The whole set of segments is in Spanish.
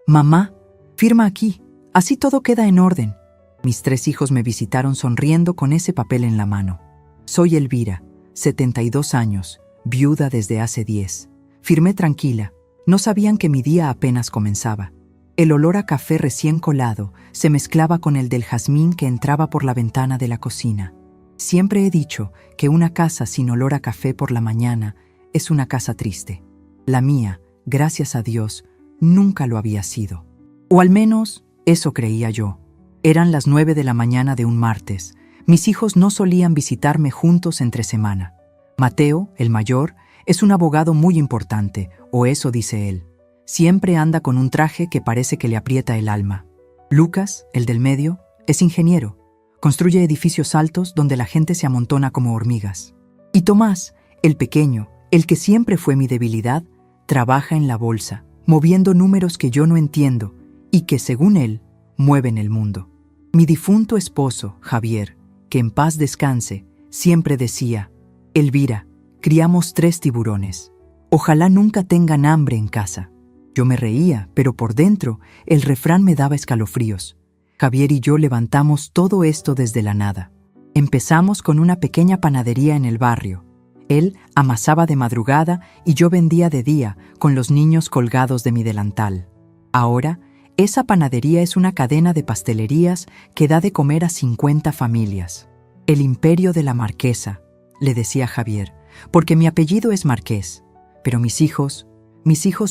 Mamá, firma aquí, así todo queda en orden. Mis 3 hijos me visitaron sonriendo con ese papel en la mano. Soy Elvira, 72 años, viuda desde hace 10. Firmé tranquila, no sabían que mi día apenas comenzaba. El olor a café recién colado se mezclaba con el del jazmín que entraba por la ventana de la cocina. Siempre he dicho que una casa sin olor a café por la mañana es una casa triste. La mía, gracias a Dios, nunca lo había sido. O al menos, eso creía yo. Eran las 9 de la mañana de un martes. Mis hijos no solían visitarme juntos entre semana. Mateo, el mayor, es un abogado muy importante, o eso dice él. Siempre anda con un traje que parece que le aprieta el alma. Lucas, el del medio, es ingeniero. Construye edificios altos donde la gente se amontona como hormigas. Y Tomás, el pequeño, el que siempre fue mi debilidad, trabaja en la bolsa, moviendo números que yo no entiendo y que, según él, mueven el mundo. Mi difunto esposo, Javier, que en paz descanse, siempre decía: Elvira, criamos 3 tiburones. Ojalá nunca tengan hambre en casa. Yo me reía, pero por dentro el refrán me daba escalofríos. Javier y yo levantamos todo esto desde la nada. Empezamos con una pequeña panadería en el barrio. Él amasaba de madrugada y yo vendía de día, con los niños colgados de mi delantal. Ahora, esa panadería es una cadena de pastelerías que da de comer a 50 familias. El imperio de la marquesa, le decía Javier, porque mi apellido es Marqués. Pero mis hijos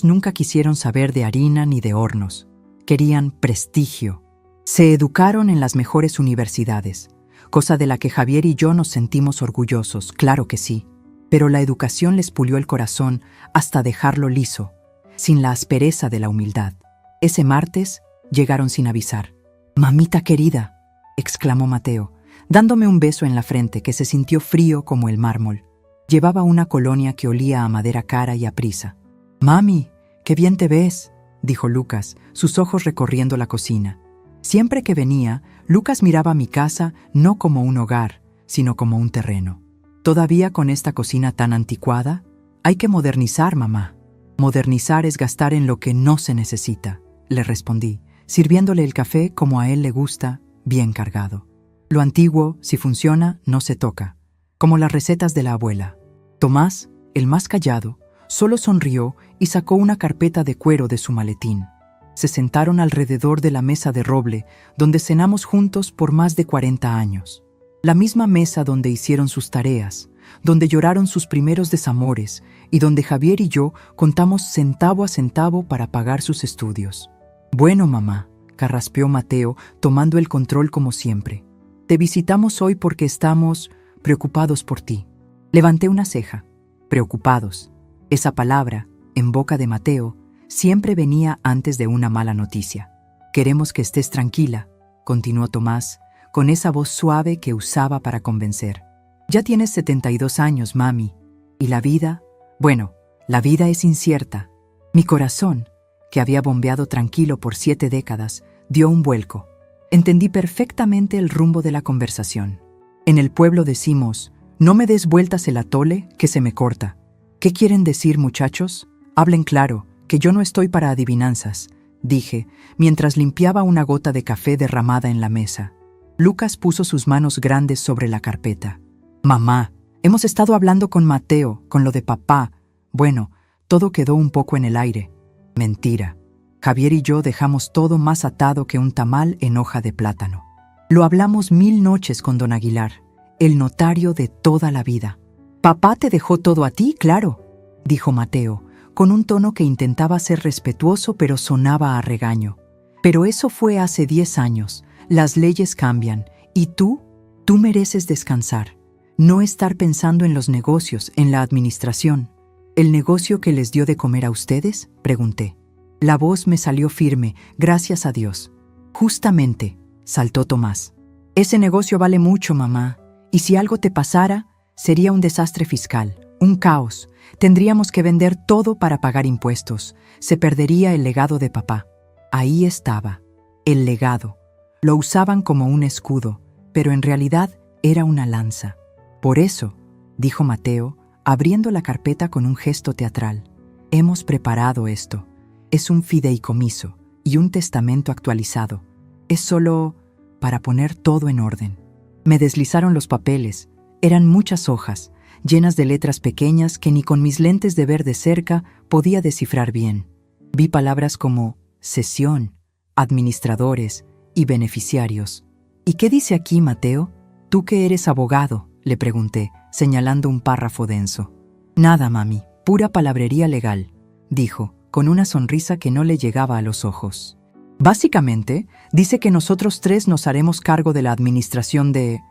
nunca quisieron saber de harina ni de hornos. Querían prestigio. Se educaron en las mejores universidades, cosa de la que Javier y yo nos sentimos orgullosos, claro que sí. Pero la educación les pulió el corazón hasta dejarlo liso, sin la aspereza de la humildad. Ese martes llegaron sin avisar. «Mamita querida», exclamó Mateo, dándome un beso en la frente que se sintió frío como el mármol. Llevaba una colonia que olía a madera cara y a prisa. «Mami, qué bien te ves», dijo Lucas, sus ojos recorriendo la cocina. Siempre que venía, Lucas miraba mi casa no como un hogar, sino como un terreno. ¿Todavía con esta cocina tan anticuada? Hay que modernizar, mamá. Modernizar es gastar en lo que no se necesita, le respondí, sirviéndole el café como a él le gusta, bien cargado. Lo antiguo, si funciona, no se toca, como las recetas de la abuela. Tomás, el más callado, solo sonrió y sacó una carpeta de cuero de su maletín. Se sentaron alrededor de la mesa de roble, donde cenamos juntos por más de 40 años. La misma mesa donde hicieron sus tareas, donde lloraron sus primeros desamores y donde Javier y yo contamos centavo a centavo para pagar sus estudios. «Bueno, mamá», carraspeó Mateo, tomando el control como siempre. «Te visitamos hoy porque estamos preocupados por ti». Levanté una ceja. Preocupados. Esa palabra, en boca de Mateo, siempre venía antes de una mala noticia. «Queremos que estés tranquila», continuó Tomás, con esa voz suave que usaba para convencer. «Ya tienes 72 años, mami. Y la vida, bueno, la vida es incierta». Mi corazón, que había bombeado tranquilo por 7 décadas, dio un vuelco. Entendí perfectamente el rumbo de la conversación. En el pueblo decimos: «No me des vueltas el atole, que se me corta». «¿Qué quieren decir, muchachos? Hablen claro, que yo no estoy para adivinanzas», dije, mientras limpiaba una gota de café derramada en la mesa. Lucas puso sus manos grandes sobre la carpeta. «Mamá, hemos estado hablando con Mateo, con lo de papá. Bueno, todo quedó un poco en el aire». Mentira. Javier y yo dejamos todo más atado que un tamal en hoja de plátano. Lo hablamos 1000 noches con don Aguilar, el notario de toda la vida. «Papá te dejó todo a ti, claro», dijo Mateo, con un tono que intentaba ser respetuoso pero sonaba a regaño. «Pero eso fue hace 10 años. Las leyes cambian. Y tú mereces descansar. No estar pensando en los negocios, en la administración». «¿El negocio que les dio de comer a ustedes?», pregunté. La voz me salió firme, gracias a Dios. «Justamente», saltó Tomás. «Ese negocio vale mucho, mamá. Y si algo te pasara, sería un desastre fiscal, un caos. Tendríamos que vender todo para pagar impuestos. Se perdería el legado de papá». Ahí estaba, el legado. Lo usaban como un escudo, pero en realidad era una lanza. «Por eso», dijo Mateo, abriendo la carpeta con un gesto teatral, «hemos preparado esto. Es un fideicomiso, y un testamento actualizado. Es solo para poner todo en orden. Me deslizaron los papeles. Eran muchas hojas, llenas de letras pequeñas que ni con mis lentes de ver de cerca podía descifrar bien. Vi palabras como cesión, administradores y beneficiarios. ¿Y qué dice aquí, Mateo? Tú que eres abogado, le pregunté, señalando un párrafo denso. Nada, mami, pura palabrería legal, dijo, con una sonrisa que no le llegaba a los ojos. Básicamente, dice que nosotros tres nos haremos cargo de la administración de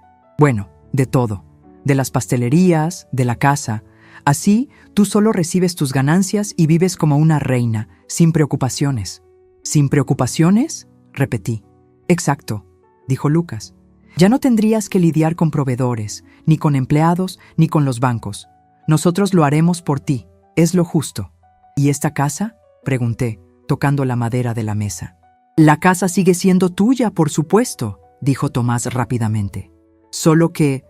todo, de las pastelerías, de la casa. Así, tú solo recibes tus ganancias y vives como una reina, sin preocupaciones. ¿Sin preocupaciones? Repetí. Exacto, dijo Lucas. Ya no tendrías que lidiar con proveedores, ni con empleados, ni con los bancos. Nosotros lo haremos por ti, es lo justo. ¿Y esta casa? Pregunté, tocando la madera de la mesa. La casa sigue siendo tuya, por supuesto, dijo Tomás rápidamente. Solo que,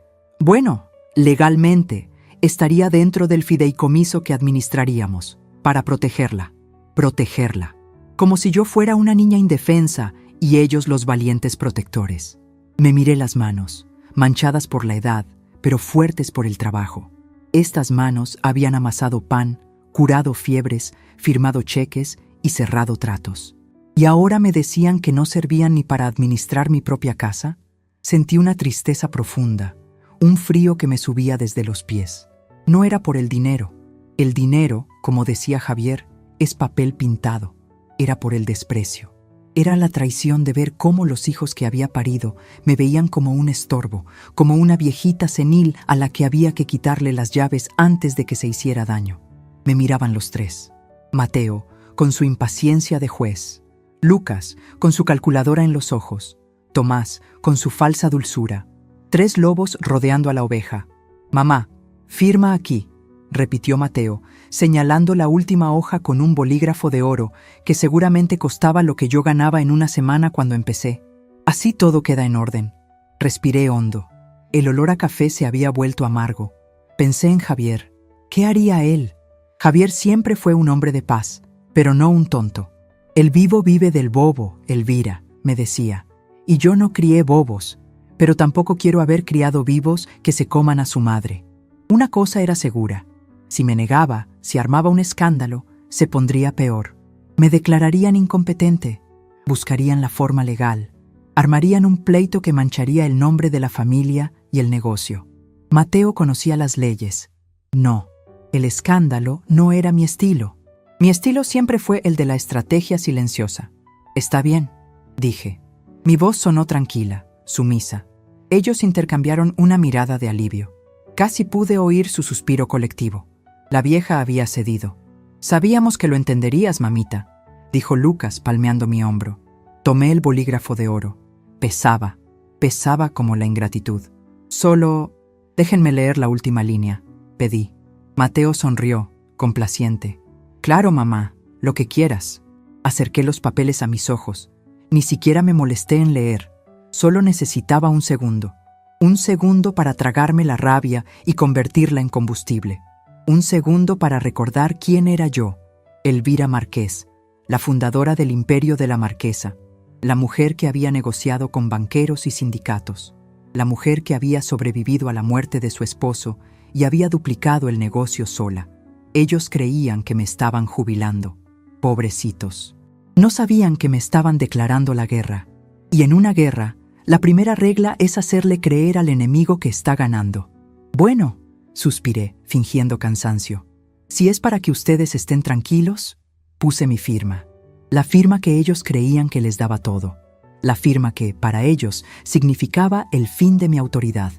legalmente, estaría dentro del fideicomiso que administraríamos, para protegerla. Protegerla. Como si yo fuera una niña indefensa y ellos los valientes protectores. Me miré las manos, manchadas por la edad, pero fuertes por el trabajo. Estas manos habían amasado pan, curado fiebres, firmado cheques y cerrado tratos. ¿Y ahora me decían que no servían ni para administrar mi propia casa? Sentí una tristeza profunda, un frío que me subía desde los pies. No era por el dinero. El dinero, como decía Javier, es papel pintado. Era por el desprecio. Era la traición de ver cómo los hijos que había parido me veían como un estorbo, como una viejita senil a la que había que quitarle las llaves antes de que se hiciera daño. Me miraban los tres. Mateo, con su impaciencia de juez. Lucas, con su calculadora en los ojos. Tomás, con su falsa dulzura. Tres lobos rodeando a la oveja. Mamá, firma aquí, repitió Mateo, señalando la última hoja con un bolígrafo de oro que seguramente costaba lo que yo ganaba en una semana cuando empecé. Así todo queda en orden. Respiré hondo. El olor a café se había vuelto amargo. Pensé en Javier. ¿Qué haría él? Javier siempre fue un hombre de paz, pero no un tonto. El vivo vive del bobo, Elvira, me decía. Y yo no crié bobos, pero tampoco quiero haber criado vivos que se coman a su madre. Una cosa era segura. Si me negaba, si armaba un escándalo, se pondría peor. Me declararían incompetente, buscarían la forma legal, armarían un pleito que mancharía el nombre de la familia y el negocio. Mateo conocía las leyes. No, el escándalo no era mi estilo. Mi estilo siempre fue el de la estrategia silenciosa. Está bien, dije. Mi voz sonó tranquila, sumisa. Ellos intercambiaron una mirada de alivio. Casi pude oír su suspiro colectivo. La vieja había cedido. Sabíamos que lo entenderías, mamita, dijo Lucas palmeando mi hombro. Tomé el bolígrafo de oro. Pesaba como la ingratitud. Solo, déjenme leer la última línea, pedí. Mateo sonrió, complaciente. Claro, mamá, lo que quieras. Acerqué los papeles a mis ojos. Ni siquiera me molesté en leer. Solo necesitaba un segundo. Un segundo para tragarme la rabia y convertirla en combustible. Un segundo para recordar quién era yo, Elvira Márquez, la fundadora del Imperio de la Marquesa, la mujer que había negociado con banqueros y sindicatos, la mujer que había sobrevivido a la muerte de su esposo y había duplicado el negocio sola. Ellos creían que me estaban jubilando. Pobrecitos. No sabían que me estaban declarando la guerra. Y en una guerra, la primera regla es hacerle creer al enemigo que está ganando. Bueno, suspiré, fingiendo cansancio. Si es para que ustedes estén tranquilos, puse mi firma. La firma que ellos creían que les daba todo. La firma que, para ellos, significaba el fin de mi autoridad.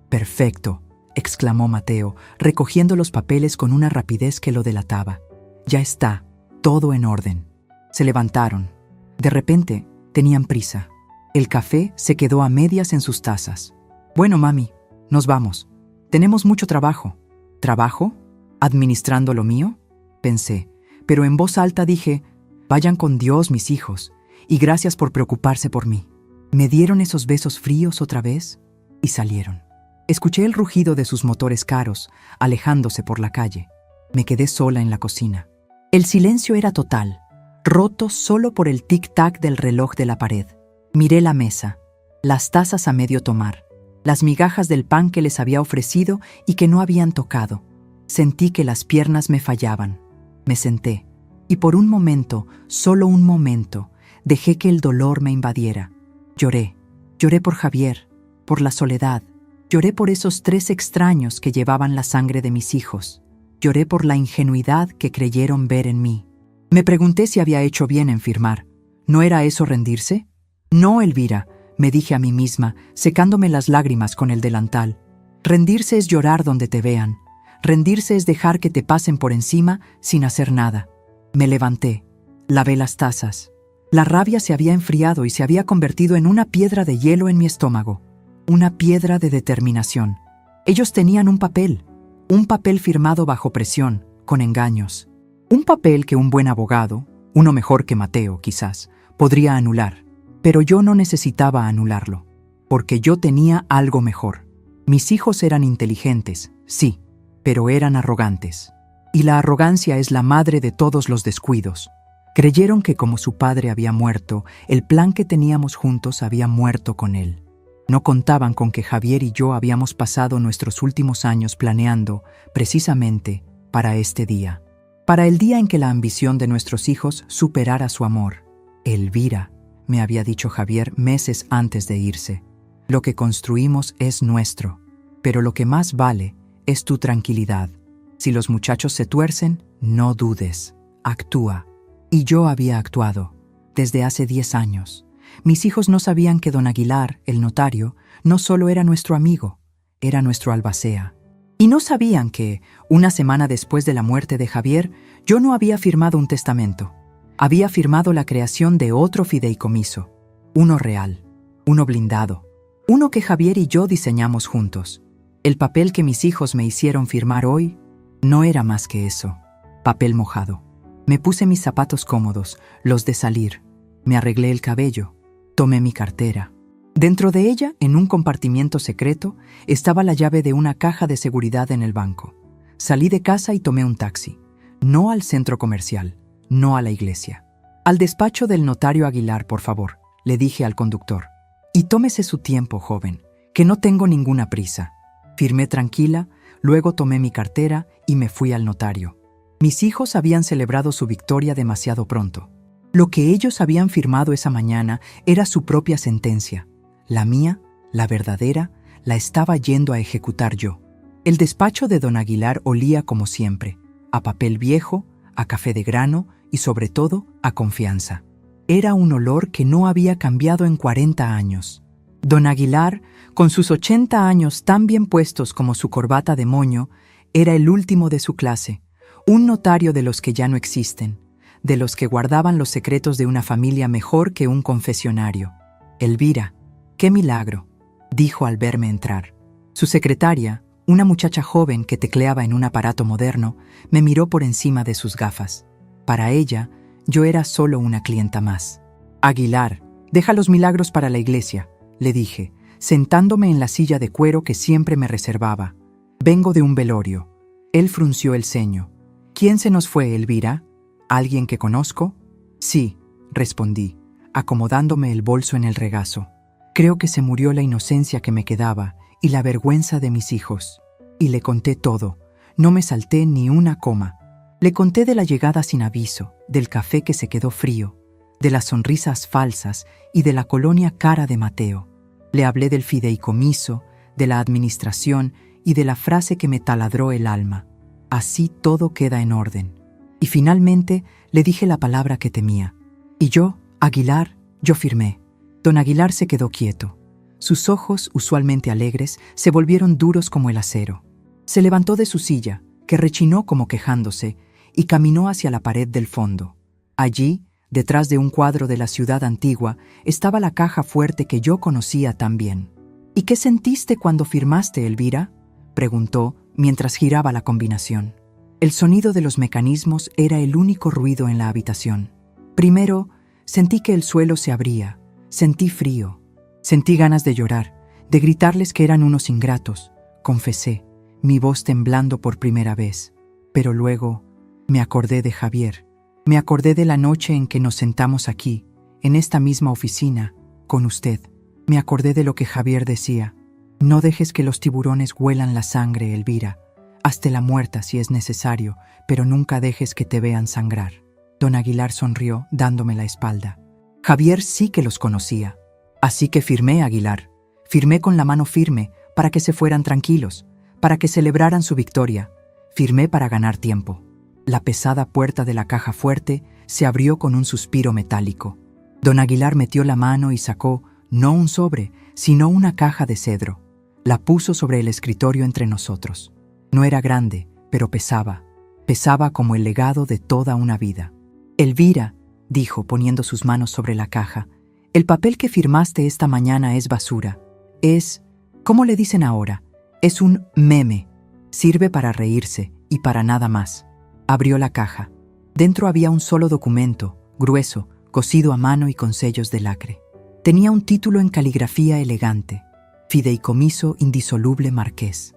Perfecto, exclamó Mateo, recogiendo los papeles con una rapidez que lo delataba. Ya está, todo en orden. Se levantaron. De repente, tenían prisa. El café se quedó a medias en sus tazas. Bueno, mami, nos vamos. Tenemos mucho trabajo. ¿Trabajo? ¿Administrando lo mío? Pensé, pero en voz alta dije, vayan con Dios, mis hijos, y gracias por preocuparse por mí. Me dieron esos besos fríos otra vez y salieron. Escuché el rugido de sus motores caros, alejándose por la calle. Me quedé sola en la cocina. El silencio era total. roto solo por el tic-tac del reloj de la pared. Miré la mesa, las tazas a medio tomar, las migajas del pan que les había ofrecido y que no habían tocado. Sentí que las piernas me fallaban. Me senté, y por un momento, solo un momento, dejé que el dolor me invadiera. Lloré. Lloré por Javier, por la soledad. Lloré por esos 3 extraños que llevaban la sangre de mis hijos. Lloré por la ingenuidad que creyeron ver en mí. Me pregunté si había hecho bien en firmar. ¿No era eso rendirse? No, Elvira, me dije a mí misma, secándome las lágrimas con el delantal. Rendirse es llorar donde te vean. Rendirse es dejar que te pasen por encima sin hacer nada. Me levanté, lavé las tazas. La rabia se había enfriado y se había convertido en una piedra de hielo en mi estómago. Una piedra de determinación. Ellos tenían un papel firmado bajo presión, con engaños. Un papel que un buen abogado, uno mejor que Mateo quizás, podría anular. Pero yo no necesitaba anularlo, porque yo tenía algo mejor. Mis hijos eran inteligentes, sí, pero eran arrogantes. Y la arrogancia es la madre de todos los descuidos. Creyeron que como su padre había muerto, el plan que teníamos juntos había muerto con él. No contaban con que Javier y yo habíamos pasado nuestros últimos años planeando, precisamente, para este día. Para el día en que la ambición de nuestros hijos superara su amor. Elvira, me había dicho Javier meses antes de irse. Lo que construimos es nuestro, pero lo que más vale es tu tranquilidad. Si los muchachos se tuercen, no dudes, actúa. Y yo había actuado, desde hace 10 años. Mis hijos no sabían que don Aguilar, el notario, no solo era nuestro amigo, era nuestro albacea. Y no sabían que, una semana después de la muerte de Javier, yo no había firmado un testamento. Había firmado la creación de otro fideicomiso, uno real, uno blindado, uno que Javier y yo diseñamos juntos. El papel que mis hijos me hicieron firmar hoy no era más que eso, papel mojado. Me puse mis zapatos cómodos, los de salir. Me arreglé el cabello. Tomé mi cartera. Dentro de ella, en un compartimiento secreto, estaba la llave de una caja de seguridad en el banco. Salí de casa y tomé un taxi. No al centro comercial, no a la iglesia. Al despacho del notario Aguilar, por favor, le dije al conductor. Y tómese su tiempo, joven, que no tengo ninguna prisa. Firmé tranquila, luego tomé mi cartera y me fui al notario. Mis hijos habían celebrado su victoria demasiado pronto. Lo que ellos habían firmado esa mañana era su propia sentencia. La mía, la verdadera, la estaba yendo a ejecutar yo. El despacho de don Aguilar olía como siempre, a papel viejo, a café de grano y sobre todo a confianza. Era un olor que no había cambiado en 40 años. Don Aguilar, con sus 80 años tan bien puestos como su corbata de moño, era el último de su clase, un notario de los que ya no existen, de los que guardaban los secretos de una familia mejor que un confesionario. Elvira, qué milagro, dijo al verme entrar. Su secretaria, una muchacha joven que tecleaba en un aparato moderno, me miró por encima de sus gafas. Para ella, yo era solo una clienta más. Aguilar, deja los milagros para la iglesia, le dije, sentándome en la silla de cuero que siempre me reservaba. Vengo de un velorio. Él frunció el ceño. ¿Quién se nos fue, Elvira? ¿Alguien que conozco? Sí, respondí, acomodándome el bolso en el regazo. Creo que se murió la inocencia que me quedaba y la vergüenza de mis hijos. Y le conté todo, no me salté ni una coma. Le conté de la llegada sin aviso, del café que se quedó frío, de las sonrisas falsas y de la colonia cara de Mateo. Le hablé del fideicomiso, de la administración y de la frase que me taladró el alma. Así todo queda en orden. Y finalmente le dije la palabra que temía. Y yo, Aguilar, yo firmé. Don Aguilar se quedó quieto. Sus ojos, usualmente alegres, se volvieron duros como el acero. Se levantó de su silla, que rechinó como quejándose, y caminó hacia la pared del fondo. Allí, detrás de un cuadro de la ciudad antigua, estaba la caja fuerte que yo conocía tan bien. ¿Y qué sentiste cuando firmaste, Elvira?, preguntó mientras giraba la combinación. El sonido de los mecanismos era el único ruido en la habitación. Primero, sentí que el suelo se abría, sentí frío, sentí ganas de llorar, de gritarles que eran unos ingratos, confesé, mi voz temblando por primera vez. Pero luego me acordé de Javier, Me acordé de la noche en que nos sentamos aquí, en esta misma oficina, con usted. Me acordé de lo que Javier decía. No dejes que los tiburones huelan la sangre, Elvira. Hazte la muerta si es necesario, pero nunca dejes que te vean sangrar. Don Aguilar sonrió, dándome la espalda. Javier sí que los conocía. Así que firmé, Aguilar. Firmé con la mano firme para que se fueran tranquilos, para que celebraran su victoria. Firmé para ganar tiempo. La pesada puerta de la caja fuerte se abrió con un suspiro metálico. Don Aguilar metió la mano y sacó, no un sobre, sino una caja de cedro. La puso sobre el escritorio entre nosotros. No era grande, pero pesaba. Pesaba como el legado de toda una vida. Elvira, dijo poniendo sus manos sobre la caja, el papel que firmaste esta mañana es basura. Es, ¿cómo le dicen ahora? Es un meme. Sirve para reírse y para nada más. Abrió la caja. Dentro había un solo documento, grueso, cosido a mano y con sellos de lacre. Tenía un título en caligrafía elegante. Fideicomiso indisoluble Marqués.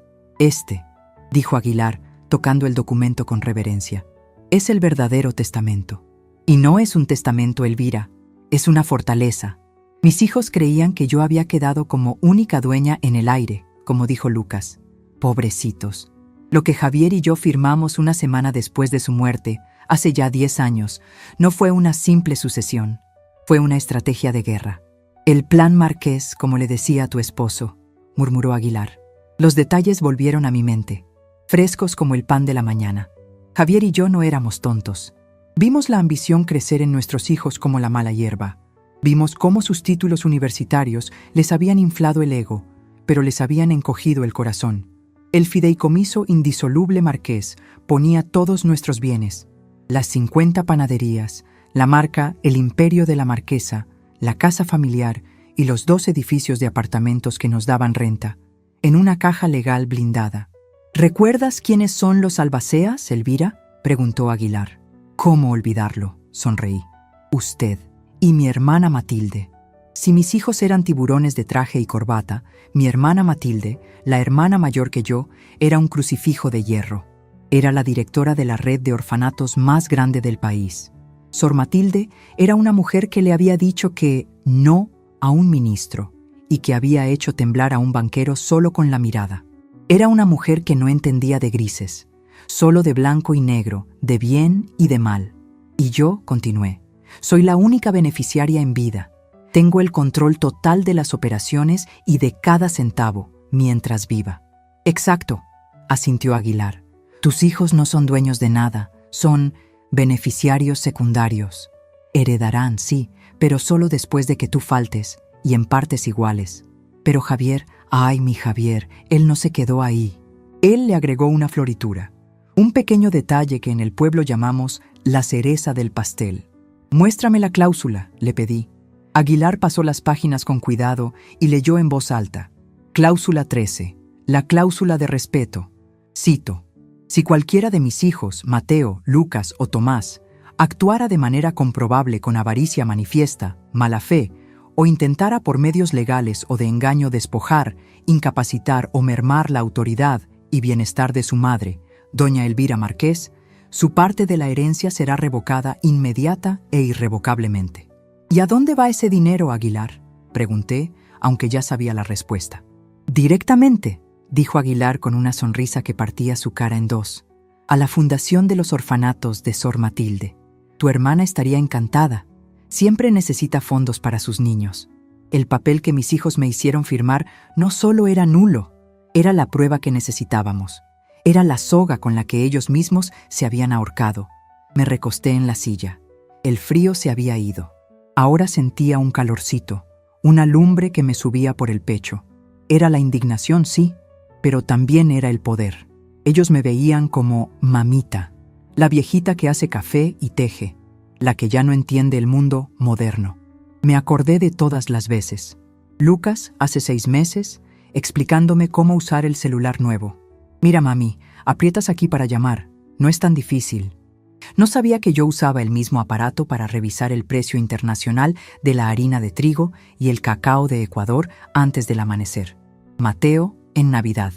Dijo Aguilar, tocando el documento con reverencia. Es el verdadero testamento. Y no es un testamento, Elvira. Es una fortaleza. Mis hijos creían que yo había quedado como única dueña en el aire, como dijo Lucas. Pobrecitos. Lo que Javier y yo firmamos una semana después de su muerte, hace ya 10 años, no fue una simple sucesión. Fue una estrategia de guerra. El plan Marqués, como le decía a tu esposo, murmuró Aguilar. Los detalles volvieron a mi mente, frescos como el pan de la mañana. Javier y yo no éramos tontos. Vimos la ambición crecer en nuestros hijos como la mala hierba. Vimos cómo sus títulos universitarios les habían inflado el ego, pero les habían encogido el corazón. El fideicomiso indisoluble Marqués ponía todos nuestros bienes, las 50 panaderías, la marca El Imperio de la Marquesa, la casa familiar y los 2 edificios de apartamentos que nos daban renta, en una caja legal blindada. ¿Recuerdas quiénes son los albaceas, Elvira?, preguntó Aguilar. ¿Cómo olvidarlo?, sonreí. Usted y mi hermana Matilde. Si mis hijos eran tiburones de traje y corbata, mi hermana Matilde, la hermana mayor que yo, era un crucifijo de hierro. Era la directora de la red de orfanatos más grande del país. Sor Matilde era una mujer que le había dicho que no a un ministro y que había hecho temblar a un banquero solo con la mirada. Era una mujer que no entendía de grises, solo de blanco y negro, de bien y de mal. Y yo, continué, soy la única beneficiaria en vida. Tengo el control total de las operaciones y de cada centavo, mientras viva. Exacto, asintió Aguilar. Tus hijos no son dueños de nada, son beneficiarios secundarios. Heredarán, sí, pero solo después de que tú faltes, y en partes iguales. Pero Javier, ay, mi Javier, él no se quedó ahí. Él le agregó una floritura, un pequeño detalle que en el pueblo llamamos la cereza del pastel. Muéstrame la cláusula, le pedí. Aguilar pasó las páginas con cuidado y leyó en voz alta. Cláusula 13. La cláusula de respeto. Cito. Si cualquiera de mis hijos, Mateo, Lucas o Tomás, actuara de manera comprobable con avaricia manifiesta, mala fe, o intentara por medios legales o de engaño despojar, incapacitar o mermar la autoridad y bienestar de su madre, doña Elvira Marqués, su parte de la herencia será revocada inmediata e irrevocablemente. ¿Y a dónde va ese dinero, Aguilar?, pregunté, aunque ya sabía la respuesta. Directamente, dijo Aguilar con una sonrisa que partía su cara en dos, a la fundación de los orfanatos de Sor Matilde. Tu hermana estaría encantada. Siempre necesita fondos para sus niños. El papel que mis hijos me hicieron firmar no solo era nulo, era la prueba que necesitábamos. Era la soga con la que ellos mismos se habían ahorcado. Me recosté en la silla. El frío se había ido. Ahora sentía un calorcito, una lumbre que me subía por el pecho. Era la indignación, sí, pero también era el poder. Ellos me veían como mamita, la viejita que hace café y teje, la que ya no entiende el mundo moderno. Me acordé de todas las veces. Lucas, hace 6 meses, explicándome cómo usar el celular nuevo. Mira, mami, aprietas aquí para llamar. No es tan difícil. No sabía que yo usaba el mismo aparato para revisar el precio internacional de la harina de trigo y el cacao de Ecuador antes del amanecer. Mateo, en Navidad.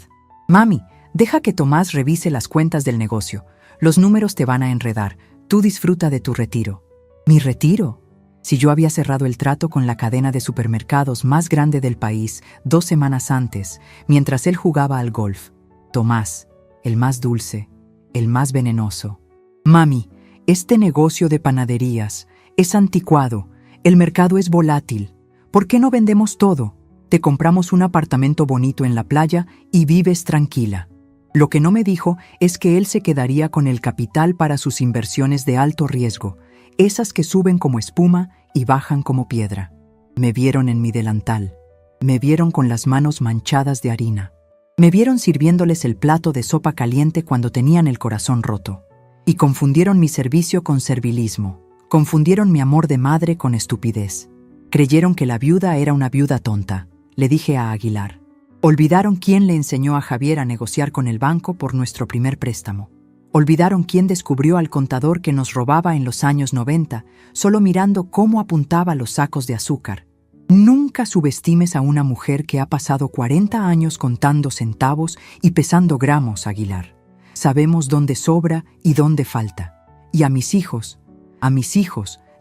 Mami, deja que Tomás revise las cuentas del negocio. Los números te van a enredar. Tú disfruta de tu retiro. ¿Mi retiro? Si yo había cerrado el trato con la cadena de supermercados más grande del país 2 semanas antes, mientras él jugaba al golf. Tomás, el más dulce, el más venenoso. Mami, este negocio de panaderías es anticuado, el mercado es volátil. ¿Por qué no vendemos todo? Te compramos un apartamento bonito en la playa y vives tranquila. Lo que no me dijo es que él se quedaría con el capital para sus inversiones de alto riesgo, esas que suben como espuma y bajan como piedra. Me vieron en mi delantal. Me vieron con las manos manchadas de harina. Me vieron sirviéndoles el plato de sopa caliente cuando tenían el corazón roto. Y confundieron mi servicio con servilismo. Confundieron mi amor de madre con estupidez. Creyeron que la viuda era una viuda tonta. Le dije a Aguilar. Olvidaron quién le enseñó a Javier a negociar con el banco por nuestro primer préstamo. Olvidaron quién descubrió al contador que nos robaba en los años 90, solo mirando cómo apuntaba los sacos de azúcar. Nunca subestimes a una mujer que ha pasado 40 años contando centavos y pesando gramos, Aguilar. Sabemos dónde sobra y dónde falta. Y a mis hijos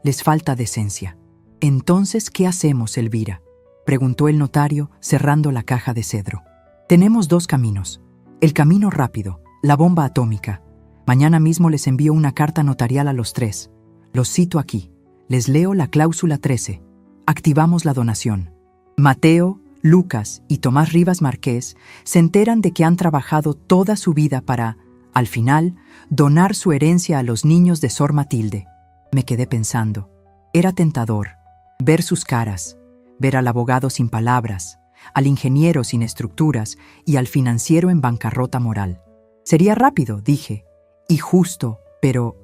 les falta decencia. Entonces, ¿qué hacemos, Elvira?, preguntó el notario, cerrando la caja de cedro. Tenemos 2 caminos. El camino rápido, la bomba atómica. Mañana mismo les envío una carta notarial a los 3. Los cito aquí. Les leo la cláusula 13. Activamos la donación. Mateo, Lucas y Tomás Rivas Márquez se enteran de que han trabajado toda su vida para, al final, donar su herencia a los niños de Sor Matilde. Me quedé pensando. Era tentador ver sus caras, ver al abogado sin palabras, al ingeniero sin estructuras y al financiero en bancarrota moral. Sería rápido, dije, y justo, pero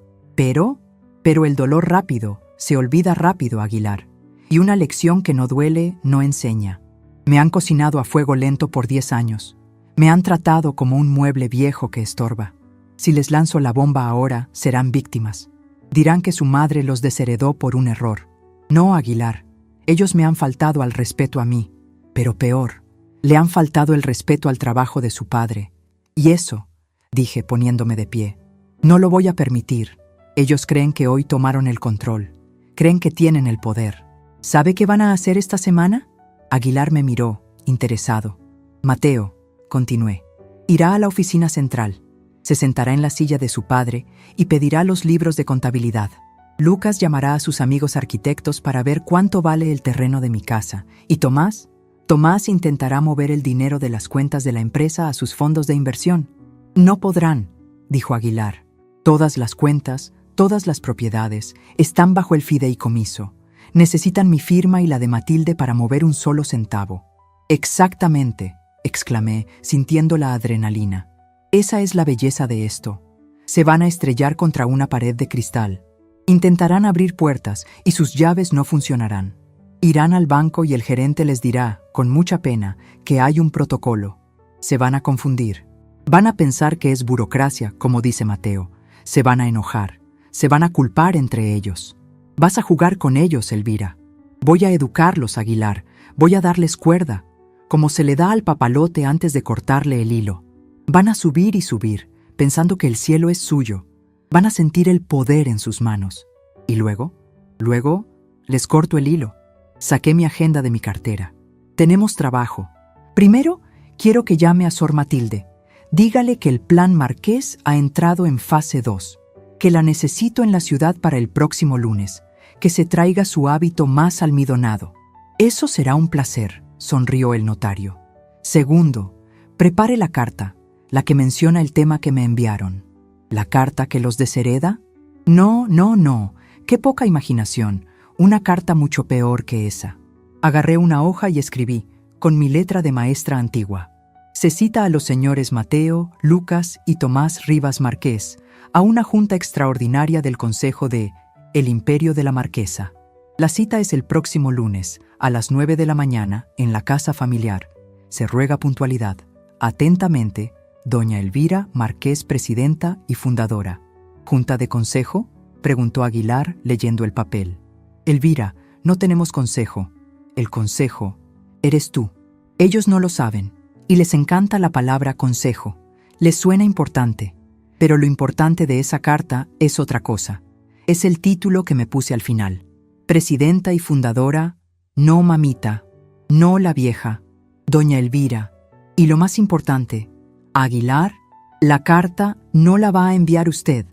el dolor rápido se olvida rápido, Aguilar. Y una lección que no duele no enseña. Me han cocinado a fuego lento por 10 años. Me han tratado como un mueble viejo que estorba. Si les lanzo la bomba ahora, serán víctimas. Dirán que su madre los desheredó por un error. No, Aguilar. Ellos me han faltado al respeto a mí, pero peor, le han faltado el respeto al trabajo de su padre. Y eso, dije poniéndome de pie, no lo voy a permitir. Ellos creen que hoy tomaron el control, creen que tienen el poder. ¿Sabe qué van a hacer esta semana? Aguilar me miró, interesado. Mateo, continué, irá a la oficina central, se sentará en la silla de su padre y pedirá los libros de contabilidad. Lucas llamará a sus amigos arquitectos para ver cuánto vale el terreno de mi casa. ¿Y Tomás? Tomás intentará mover el dinero de las cuentas de la empresa a sus fondos de inversión. No podrán, dijo Aguilar. Todas las cuentas, todas las propiedades, están bajo el fideicomiso. Necesitan mi firma y la de Matilde para mover un solo centavo. Exactamente, exclamé, sintiendo la adrenalina. Esa es la belleza de esto. Se van a estrellar contra una pared de cristal. Intentarán abrir puertas y sus llaves no funcionarán. Irán al banco y el gerente les dirá, con mucha pena, que hay un protocolo. Se van a confundir. Van a pensar que es burocracia, como dice Mateo. Se van a enojar. Se van a culpar entre ellos. Vas a jugar con ellos, Elvira. Voy a educarlos, Aguilar. Voy a darles cuerda, como se le da al papalote antes de cortarle el hilo. Van a subir y subir, pensando que el cielo es suyo. Van a sentir el poder en sus manos. Y luego, les corto el hilo. Saqué mi agenda de mi cartera. Tenemos trabajo. Primero, quiero que llame a Sor Matilde. Dígale que el plan Marqués ha entrado en fase 2, que la necesito en la ciudad para el próximo lunes, que se traiga su hábito más almidonado. Eso será un placer, sonrió el notario. Segundo, prepare la carta, la que menciona el tema que me enviaron. ¿La carta que los deshereda? No. Qué poca imaginación. Una carta mucho peor que esa. Agarré una hoja y escribí, con mi letra de maestra antigua. Se cita a los señores Mateo, Lucas y Tomás Rivas Márquez a una junta extraordinaria del Consejo de El Imperio de la Marquesa. La cita es el próximo lunes, a las 9 de la mañana, en la casa familiar. Se ruega puntualidad. Atentamente, Doña Elvira Márquez, presidenta y fundadora. ¿Junta de consejo?, preguntó Aguilar, leyendo el papel. Elvira, no tenemos consejo. El consejo eres tú. Ellos no lo saben, y les encanta la palabra consejo. Les suena importante, pero lo importante de esa carta es otra cosa. Es el título que me puse al final. Presidenta y fundadora, no mamita, no la vieja, doña Elvira. Y lo más importante, Aguilar, la carta no la va a enviar usted,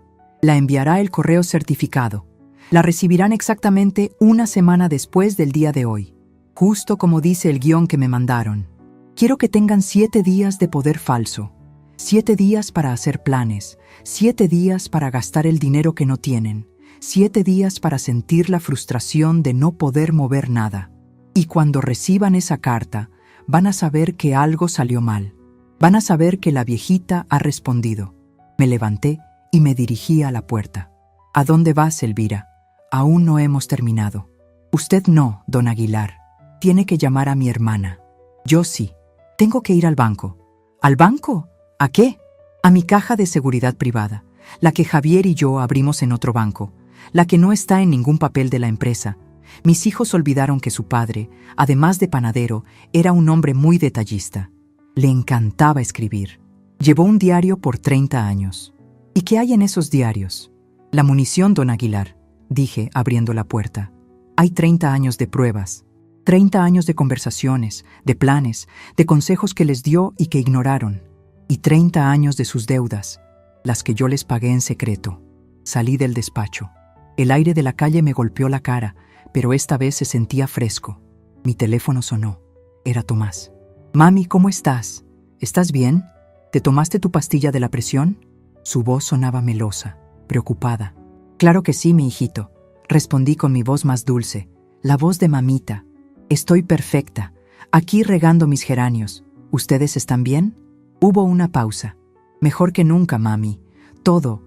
la enviará el correo certificado. La recibirán exactamente una semana después del día de hoy, justo como dice el guión que me mandaron. Quiero que tengan 7 días de poder falso, 7 días para hacer planes, 7 días para gastar el dinero que no tienen, 7 días para sentir la frustración de no poder mover nada. Y cuando reciban esa carta, van a saber que algo salió mal. Van a saber que la viejita ha respondido. Me levanté y me dirigí a la puerta. ¿A dónde vas, Elvira? Aún no hemos terminado. Usted no, don Aguilar. Tiene que llamar a mi hermana. Yo sí. Tengo que ir al banco. ¿Al banco? ¿A qué? A mi caja de seguridad privada, la que Javier y yo abrimos en otro banco, la que no está en ningún papel de la empresa. Mis hijos olvidaron que su padre, además de panadero, era un hombre muy detallista. Le encantaba escribir. Llevó un diario por 30 años. ¿Y qué hay en esos diarios? La munición, don Aguilar, dije, abriendo la puerta. Hay 30 años de pruebas, 30 años de conversaciones, de planes, de consejos que les dio y que ignoraron, y 30 años de sus deudas, las que yo les pagué en secreto. Salí del despacho. El aire de la calle me golpeó la cara, pero esta vez se sentía fresco. Mi teléfono sonó. Era Tomás. Mami, ¿cómo estás? ¿Estás bien? ¿Te tomaste tu pastilla de la presión? Su voz sonaba melosa, preocupada. Claro que sí, mi hijito, respondí con mi voz más dulce, la voz de mamita. Estoy perfecta, aquí regando mis geranios. ¿Ustedes están bien? Hubo una pausa. Mejor que nunca, mami. Todo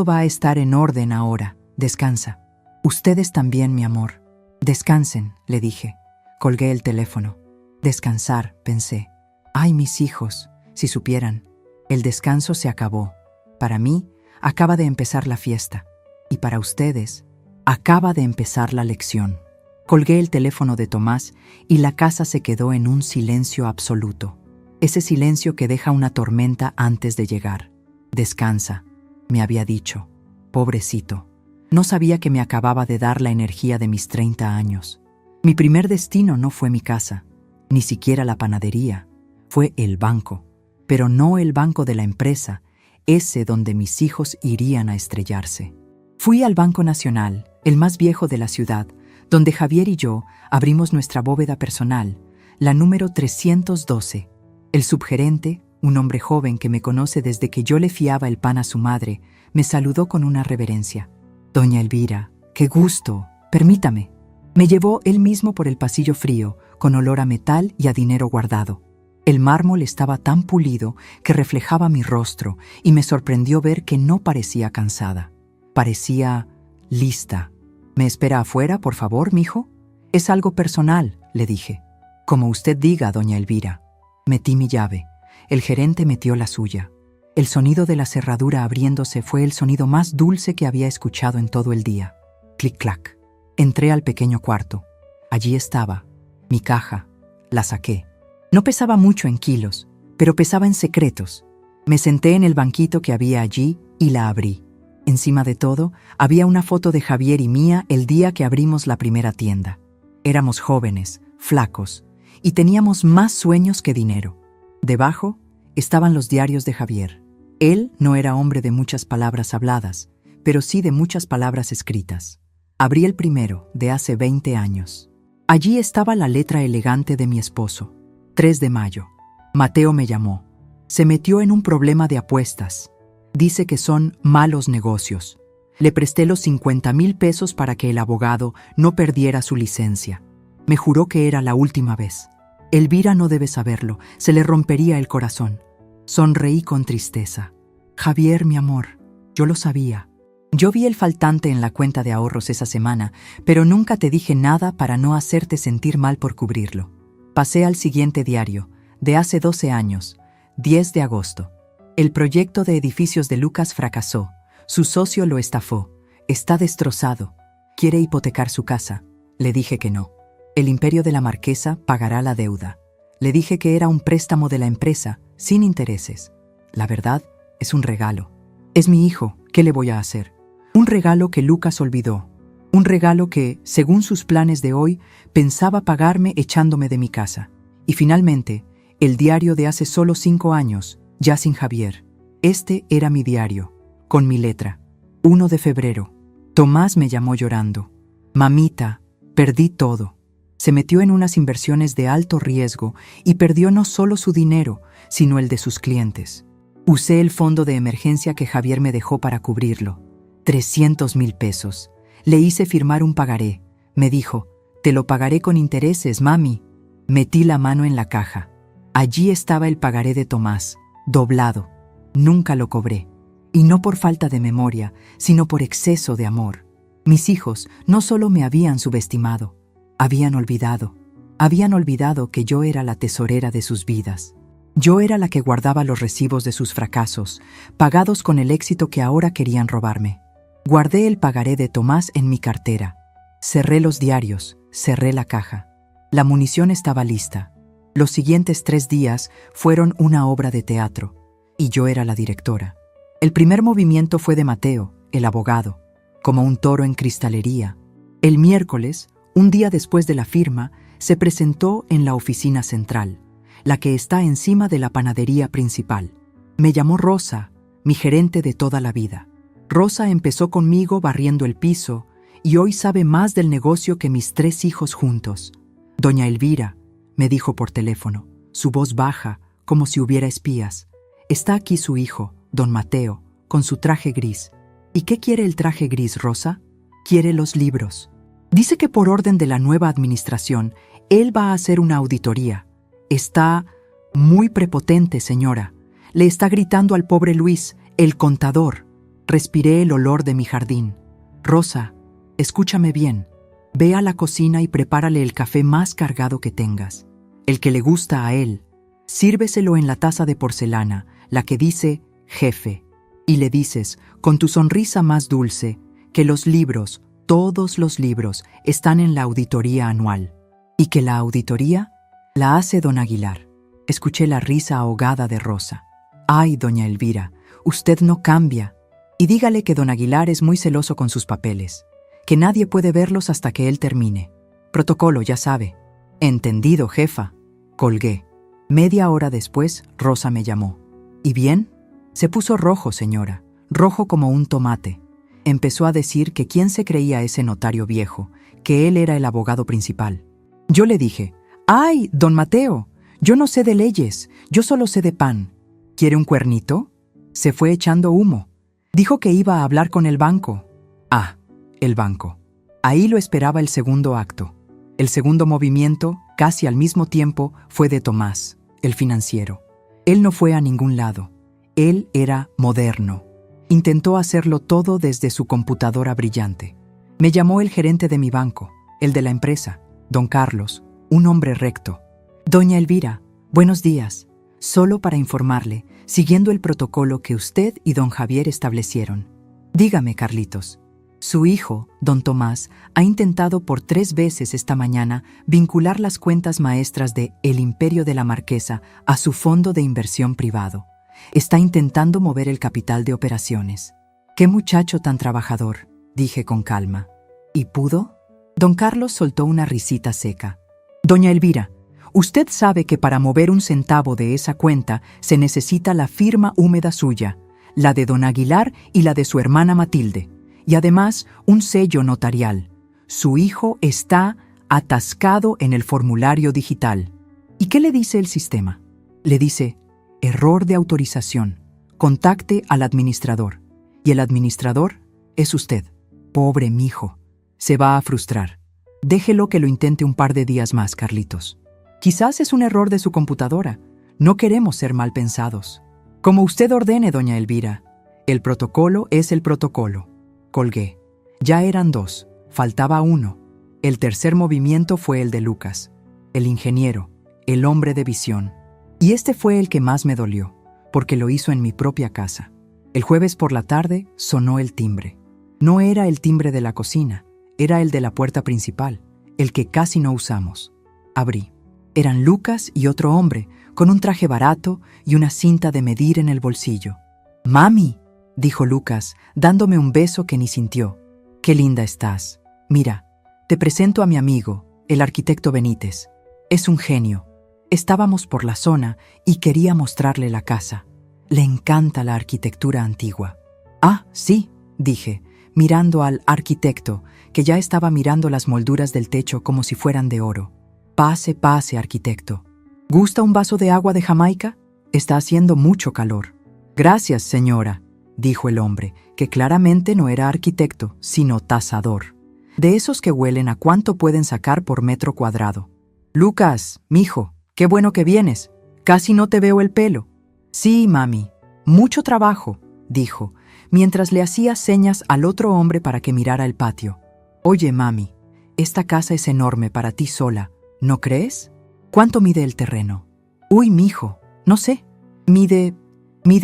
va a estar en orden ahora. Descansa. Ustedes también, mi amor. Descansen, le dije. Colgué el teléfono. Descansar, pensé. Ay, mis hijos, si supieran. El descanso se acabó. Para mí, acaba de empezar la fiesta. Y para ustedes, acaba de empezar la lección. Colgué el teléfono de Tomás y la casa se quedó en un silencio absoluto. Ese silencio que deja una tormenta antes de llegar. Descansa, me había dicho. Pobrecito. No sabía que me acababa de dar la energía de mis 30 años. Mi primer destino no fue mi casa, ni siquiera la panadería. Fue el banco, pero no el banco de la empresa, ese donde mis hijos irían a estrellarse. Fui al Banco Nacional, el más viejo de la ciudad, donde Javier y yo abrimos nuestra bóveda personal, la número 312. El subgerente, un hombre joven que me conoce desde que yo le fiaba el pan a su madre, me saludó con una reverencia. Doña Elvira, qué gusto, permítame. Me llevó él mismo por el pasillo frío, con olor a metal y a dinero guardado. El mármol estaba tan pulido que reflejaba mi rostro y me sorprendió ver que no parecía cansada. Parecía lista. ¿Me espera afuera, por favor, mijo? Es algo personal, le dije. Como usted diga, doña Elvira. Metí mi llave. El gerente metió la suya. El sonido de la cerradura abriéndose fue el sonido más dulce que había escuchado en todo el día. Clic-clac. Entré al pequeño cuarto. Allí estaba, mi caja. La saqué. No pesaba mucho en kilos, pero pesaba en secretos. Me senté en el banquito que había allí y la abrí. Encima de todo, había una foto de Javier y mía el día que abrimos la primera tienda. Éramos jóvenes, flacos, y teníamos más sueños que dinero. Debajo estaban los diarios de Javier. Él no era hombre de muchas palabras habladas, pero sí de muchas palabras escritas. Abrí el primero, de hace 20 años. Allí estaba la letra elegante de mi esposo. 3 de mayo. Mateo me llamó. Se metió en un problema de apuestas. Dice que son malos negocios. Le presté los 50,000 pesos para que el abogado no perdiera su licencia. Me juró que era la última vez. Elvira no debe saberlo, se le rompería el corazón. Sonreí con tristeza. Javier, mi amor, yo lo sabía. Yo vi el faltante en la cuenta de ahorros esa semana, pero nunca te dije nada para no hacerte sentir mal por cubrirlo. Pasé al siguiente diario, de hace 12 años, 10 de agosto. El proyecto de edificios de Lucas fracasó. Su socio lo estafó. Está destrozado. Quiere hipotecar su casa. Le dije que no. El imperio de la marquesa pagará la deuda. Le dije que era un préstamo de la empresa, sin intereses. La verdad, es un regalo. Es mi hijo, ¿qué le voy a hacer? Un regalo que Lucas olvidó. Un regalo que, según sus planes de hoy, pensaba pagarme echándome de mi casa. Y finalmente, el diario de hace solo 5 años, ya sin Javier. Este era mi diario, con mi letra. 1 de febrero. Tomás me llamó llorando. Mamita, perdí todo. Se metió en unas inversiones de alto riesgo y perdió no solo su dinero, sino el de sus clientes. Usé el fondo de emergencia que Javier me dejó para cubrirlo. 300,000 pesos. Le hice firmar un pagaré. Me dijo, te lo pagaré con intereses, mami. Metí la mano en la caja. Allí estaba el pagaré de Tomás, doblado. Nunca lo cobré. Y no por falta de memoria, sino por exceso de amor. Mis hijos no solo me habían subestimado, habían olvidado que yo era la tesorera de sus vidas. Yo era la que guardaba los recibos de sus fracasos, pagados con el éxito que ahora querían robarme. Guardé el pagaré de Tomás en mi cartera. Cerré los diarios, cerré la caja. La munición estaba lista. Los siguientes 3 días fueron una obra de teatro, y yo era la directora. El primer movimiento fue de Mateo, el abogado, como un toro en cristalería. El miércoles, un día después de la firma, se presentó en la oficina central, la que está encima de la panadería principal. Me llamó Rosa, mi gerente de toda la vida. Rosa empezó conmigo barriendo el piso y hoy sabe más del negocio que mis 3 hijos juntos. Doña Elvira, me dijo por teléfono, su voz baja, como si hubiera espías. Está aquí su hijo, don Mateo, con su traje gris. ¿Y qué quiere el traje gris, Rosa? Quiere los libros. Dice que por orden de la nueva administración, él va a hacer una auditoría. Está muy prepotente, señora. Le está gritando al pobre Luis, el contador. Respiré el olor de mi jardín. Rosa, escúchame bien. Ve a la cocina y prepárale el café más cargado que tengas. El que le gusta a él. Sírveselo en la taza de porcelana, la que dice jefe. Y le dices, con tu sonrisa más dulce, que los libros, todos los libros, están en la auditoría anual. Y que la auditoría la hace don Aguilar. Escuché la risa ahogada de Rosa. Ay, doña Elvira, usted no cambia. Y dígale que don Aguilar es muy celoso con sus papeles, que nadie puede verlos hasta que él termine. Protocolo, ya sabe. Entendido, jefa. Colgué. Media hora después, Rosa me llamó. ¿Y bien? Se puso rojo, señora, rojo como un tomate. Empezó a decir que quién se creía ese notario viejo, que él era el abogado principal. Yo le dije, ¡ay, don Mateo! Yo no sé de leyes, yo solo sé de pan. ¿Quiere un cuernito? Se fue echando humo. Dijo que iba a hablar con el banco. Ah, el banco. Ahí lo esperaba el segundo acto. El segundo movimiento, casi al mismo tiempo, fue de Tomás, el financiero. Él no fue a ningún lado. Él era moderno. Intentó hacerlo todo desde su computadora brillante. Me llamó el gerente de mi banco, el de la empresa, don Carlos, un hombre recto. Doña Elvira, buenos días. Solo para informarle, siguiendo el protocolo que usted y don Javier establecieron. Dígame, Carlitos. Su hijo, don Tomás, ha intentado por 3 veces esta mañana vincular las cuentas maestras de El Imperio de la Marquesa a su fondo de inversión privado. Está intentando mover el capital de operaciones. ¡Qué muchacho tan trabajador!, dije con calma. ¿Y pudo? Don Carlos soltó una risita seca. Doña Elvira, usted sabe que para mover un centavo de esa cuenta se necesita la firma húmeda suya, la de don Aguilar y la de su hermana Matilde, y además un sello notarial. Su hijo está atascado en el formulario digital. ¿Y qué le dice el sistema? Le dice, error de autorización, contacte al administrador. Y el administrador es usted. Pobre mijo, se va a frustrar. Déjelo que lo intente un par de días más, Carlitos. Quizás es un error de su computadora. No queremos ser mal pensados. Como usted ordene, doña Elvira. El protocolo es el protocolo. Colgué. Ya eran 2. Faltaba 1. El tercer movimiento fue el de Lucas, el ingeniero, el hombre de visión. Y este fue el que más me dolió, porque lo hizo en mi propia casa. El jueves por la tarde sonó el timbre. No era el timbre de la cocina, era el de la puerta principal, el que casi no usamos. Abrí. Eran Lucas y otro hombre, con un traje barato y una cinta de medir en el bolsillo. «Mami», dijo Lucas, dándome un beso que ni sintió. Qué linda estás. Mira, te presento a mi amigo, el arquitecto Benítez. Es un genio. Estábamos por la zona y quería mostrarle la casa. Le encanta la arquitectura antigua. Ah, sí, dije, mirando al arquitecto, que ya estaba mirando las molduras del techo como si fueran de oro. Pase, pase, arquitecto. ¿Gusta un vaso de agua de Jamaica? Está haciendo mucho calor. Gracias, señora, dijo el hombre, que claramente no era arquitecto, sino tasador. De esos que huelen a cuánto pueden sacar por metro cuadrado. Lucas, mijo, qué bueno que vienes. Casi no te veo el pelo. Sí, mami, mucho trabajo, dijo, mientras le hacía señas al otro hombre para que mirara el patio. Oye, mami, esta casa es enorme para ti sola, ¿no crees? ¿Cuánto mide el terreno? Uy, mijo, no sé. Mide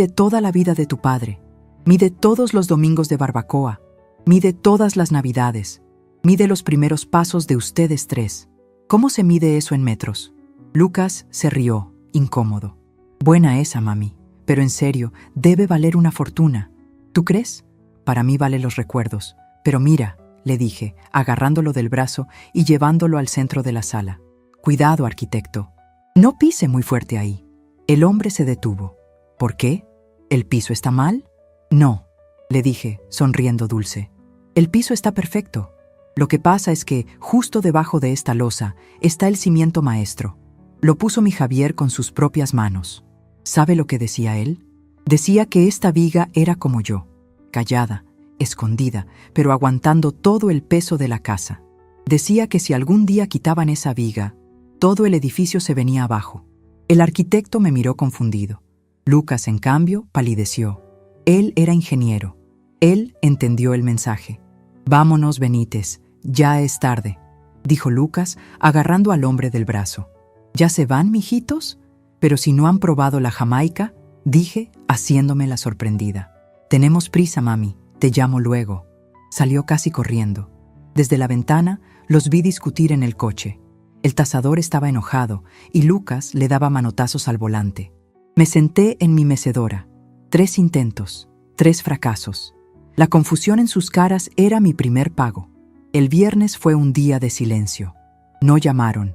toda la vida de tu padre. Mide todos los domingos de barbacoa. Mide todas las navidades. Mide los primeros pasos de ustedes tres. ¿Cómo se mide eso en metros? Lucas se rió, incómodo. Buena esa, mami, pero en serio, debe valer una fortuna. ¿Tú crees? Para mí vale los recuerdos. Pero mira, le dije, agarrándolo del brazo y llevándolo al centro de la sala. Cuidado, arquitecto. No pise muy fuerte ahí. El hombre se detuvo. ¿Por qué? ¿El piso está mal? No, le dije, sonriendo dulce. El piso está perfecto. Lo que pasa es que, justo debajo de esta losa, está el cimiento maestro. Lo puso mi Javier con sus propias manos. ¿Sabe lo que decía él? Decía que esta viga era como yo, callada, escondida, pero aguantando todo el peso de la casa. Decía que si algún día quitaban esa viga, todo el edificio se venía abajo. El arquitecto me miró confundido. Lucas, en cambio, palideció. Él era ingeniero. Él entendió el mensaje. Vámonos, Benítez, ya es tarde, dijo Lucas, agarrando al hombre del brazo. ¿Ya se van, mijitos? Pero si no han probado la Jamaica, dije, haciéndome la sorprendida. Tenemos prisa, mami, te llamo luego. Salió casi corriendo. Desde la ventana los vi discutir en el coche. El tasador estaba enojado y Lucas le daba manotazos al volante. Me senté en mi mecedora. 3 intentos, 3 fracasos. La confusión en sus caras era mi primer pago. El viernes fue un día de silencio. No llamaron.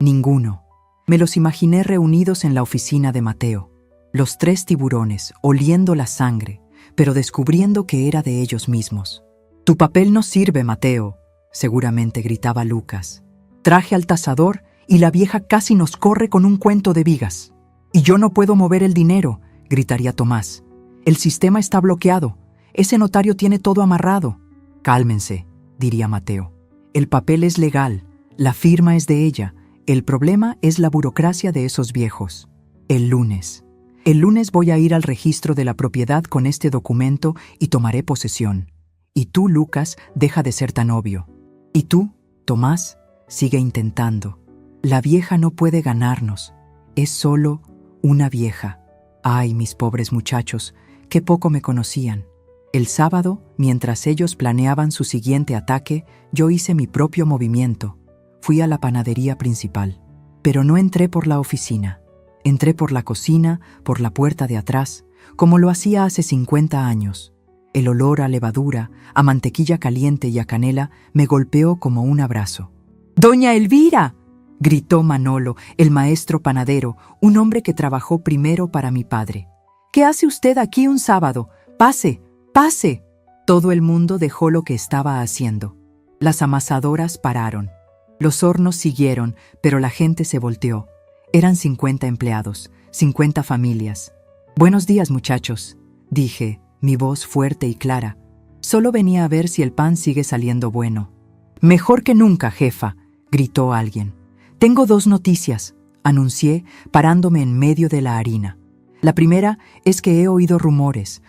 Ninguno. Me los imaginé reunidos en la oficina de Mateo. Los 3 tiburones, oliendo la sangre, pero descubriendo que era de ellos mismos. Tu papel no sirve, Mateo, seguramente gritaba Lucas. Traje al tasador y la vieja casi nos corre con un cuento de vigas. Y yo no puedo mover el dinero, gritaría Tomás. El sistema está bloqueado. Ese notario tiene todo amarrado. Cálmense, diría Mateo. El papel es legal, la firma es de ella. El problema es la burocracia de esos viejos. El lunes voy a ir al registro de la propiedad con este documento y tomaré posesión. Y tú, Lucas, deja de ser tan obvio. Y tú, Tomás, sigue intentando. La vieja no puede ganarnos. Es solo una vieja. Ay, mis pobres muchachos, qué poco me conocían. El sábado, mientras ellos planeaban su siguiente ataque, yo hice mi propio movimiento. Fui a la panadería principal, pero no entré por la oficina. Entré por la cocina, por la puerta de atrás, como lo hacía hace 50 años. El olor a levadura, a mantequilla caliente y a canela me golpeó como un abrazo. ¡Doña Elvira!, gritó Manolo, el maestro panadero, un hombre que trabajó primero para mi padre. ¿Qué hace usted aquí un sábado? ¡Pase, pase! Todo el mundo dejó lo que estaba haciendo. Las amasadoras pararon. Los hornos siguieron, pero la gente se volteó. Eran 50 empleados, 50 familias. Buenos días, muchachos, dije, mi voz fuerte y clara. Solo venía a ver si el pan sigue saliendo bueno. Mejor que nunca, jefa, gritó alguien. Tengo 2 noticias, anuncié, parándome en medio de la harina. La primera es que he oído rumores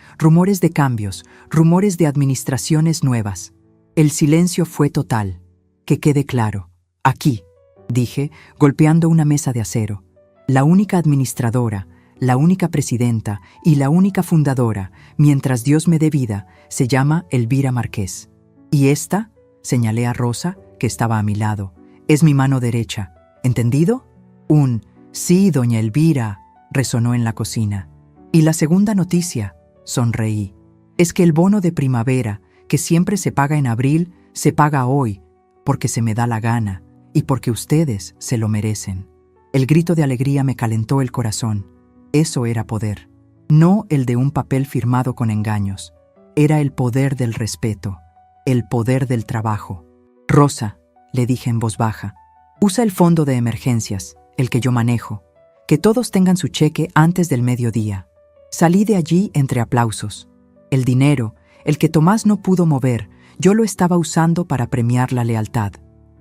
de cambios, rumores de administraciones nuevas. El silencio fue total. Que quede claro. Aquí, dije, golpeando una mesa de acero. La única administradora, la única presidenta y la única fundadora, mientras Dios me dé vida, se llama Elvira Márquez. Y esta, señalé a Rosa, que estaba a mi lado, es mi mano derecha. ¿Entendido? Un sí, doña Elvira, resonó en la cocina. Y la segunda noticia, sonreí. Es que el bono de primavera, que siempre se paga en abril, se paga hoy, porque se me da la gana y porque ustedes se lo merecen. El grito de alegría me calentó el corazón. Eso era poder. No el de un papel firmado con engaños. Era el poder del respeto, el poder del trabajo. Rosa, le dije en voz baja, usa el fondo de emergencias, el que yo manejo. Que todos tengan su cheque antes del mediodía. Salí de allí entre aplausos. El dinero, el que Tomás no pudo mover, yo lo estaba usando para premiar la lealtad.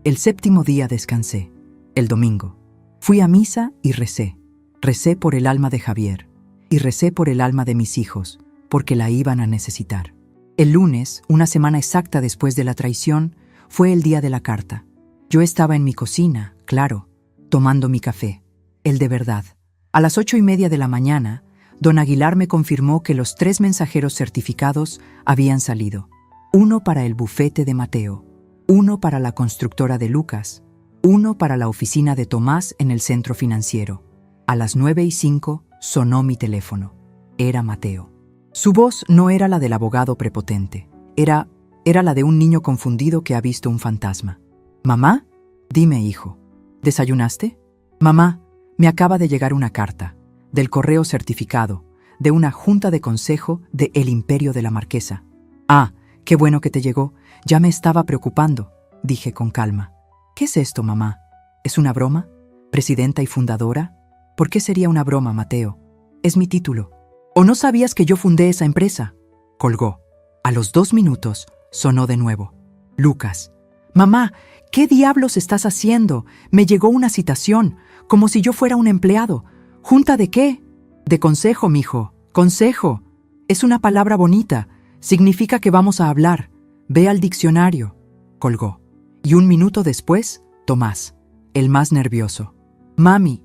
El 7º día descansé. El domingo. Fui a misa y recé. Recé por el alma de Javier. Y recé por el alma de mis hijos, porque la iban a necesitar. El lunes, una semana exacta después de la traición, fue el día de la carta. Yo estaba en mi cocina, claro, tomando mi café. El de verdad. A las 8:30 de la mañana, don Aguilar me confirmó que los 3 mensajeros certificados habían salido. Uno para el bufete de Mateo, uno para la constructora de Lucas, uno para la oficina de Tomás en el centro financiero. A las 9:05 sonó mi teléfono. Era Mateo. Su voz no era la del abogado prepotente. Era la de un niño confundido que ha visto un fantasma. «¿Mamá? Dime, hijo. ¿Desayunaste? Mamá, me acaba de llegar una carta, del correo certificado, de una junta de consejo de El Imperio de la Marquesa». «Ah, qué bueno que te llegó. Ya me estaba preocupando», dije con calma. «¿Qué es esto, mamá? ¿Es una broma? ¿Presidenta y fundadora? ¿Por qué sería una broma, Mateo? Es mi título». «¿O no sabías que yo fundé esa empresa?». Colgó. A los 2 minutos sonó de nuevo. «Lucas». «Mamá, ¿qué diablos estás haciendo? Me llegó una citación, como si yo fuera un empleado. ¿Junta de qué?». «De consejo, mijo. Consejo. Es una palabra bonita. Significa que vamos a hablar. Ve al diccionario». Colgó. Y 1 minuto después, Tomás, el más nervioso. «Mami,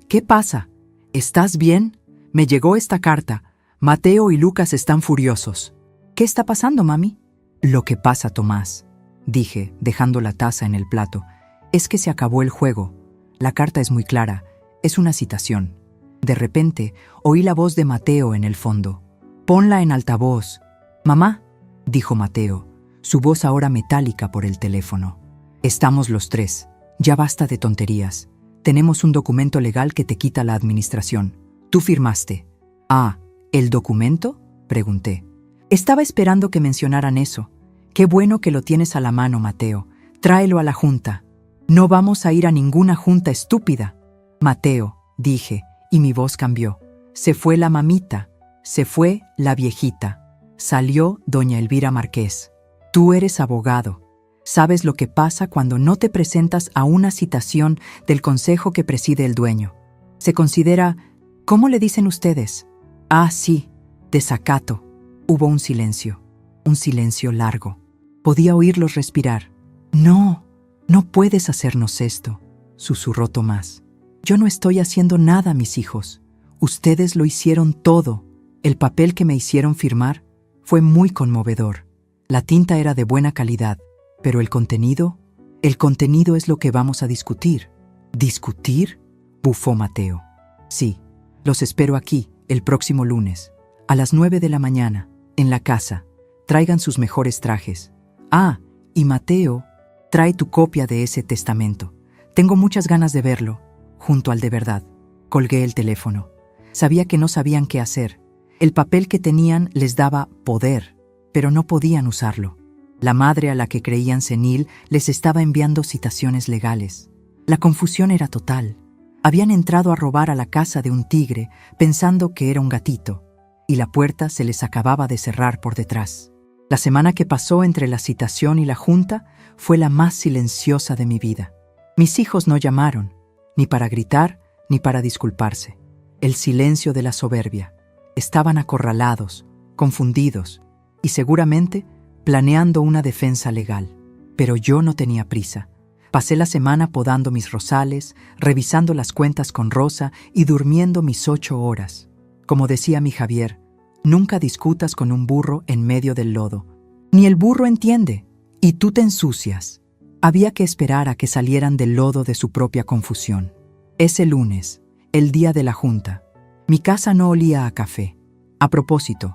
¿qué pasa? ¿Estás bien? Me llegó esta carta. Mateo y Lucas están furiosos». «¿Qué está pasando, mami?». «Lo que pasa, Tomás», dije, dejando la taza en el plato, «es que se acabó el juego. La carta es muy clara. Es una citación». De repente, oí la voz de Mateo en el fondo. «Ponla en altavoz». «Mamá», dijo Mateo, su voz ahora metálica por el teléfono. «Estamos los 3. Ya basta de tonterías. Tenemos un documento legal que te quita la administración. Tú firmaste». «Ah, ¿el documento?», pregunté. Estaba esperando que mencionaran eso. «Qué bueno que lo tienes a la mano, Mateo. Tráelo a la junta». «No vamos a ir a ninguna junta, estúpida». «Mateo», dije, y mi voz cambió. «Se fue la mamita. Se fue la viejita. Salió doña Elvira Márquez. Tú eres abogado. Sabes lo que pasa cuando no te presentas a una citación del consejo que preside el dueño. Se considera, ¿cómo le dicen ustedes?». «Ah, sí, desacato». Hubo un silencio largo. Podía oírlos respirar. «No puedes hacernos esto», susurró Tomás. «Yo no estoy haciendo nada, mis hijos. Ustedes lo hicieron todo. El papel que me hicieron firmar fue muy conmovedor. La tinta era de buena calidad, pero el contenido es lo que vamos a discutir». «¿Discutir?», bufó Mateo. «Sí, los espero aquí, el próximo lunes, a las 9 de la mañana, en la casa. Traigan sus mejores trajes. Ah, y Mateo, trae tu copia de ese testamento. Tengo muchas ganas de verlo, junto al de verdad». Colgué el teléfono. Sabía que no sabían qué hacer. El papel que tenían les daba poder, pero no podían usarlo. La madre a la que creían senil les estaba enviando citaciones legales. La confusión era total. Habían entrado a robar a la casa de un tigre pensando que era un gatito, y la puerta se les acababa de cerrar por detrás. La semana que pasó entre la citación y la junta fue la más silenciosa de mi vida. Mis hijos no llamaron, ni para gritar, ni para disculparse. El silencio de la soberbia. Estaban acorralados, confundidos, y seguramente planeando una defensa legal. Pero yo no tenía prisa. Pasé la semana podando mis rosales, revisando las cuentas con Rosa y durmiendo mis 8 horas. Como decía mi Javier, nunca discutas con un burro en medio del lodo. Ni el burro entiende, y tú te ensucias. Había que esperar a que salieran del lodo de su propia confusión. Ese lunes, el día de la junta, mi casa no olía a café. A propósito,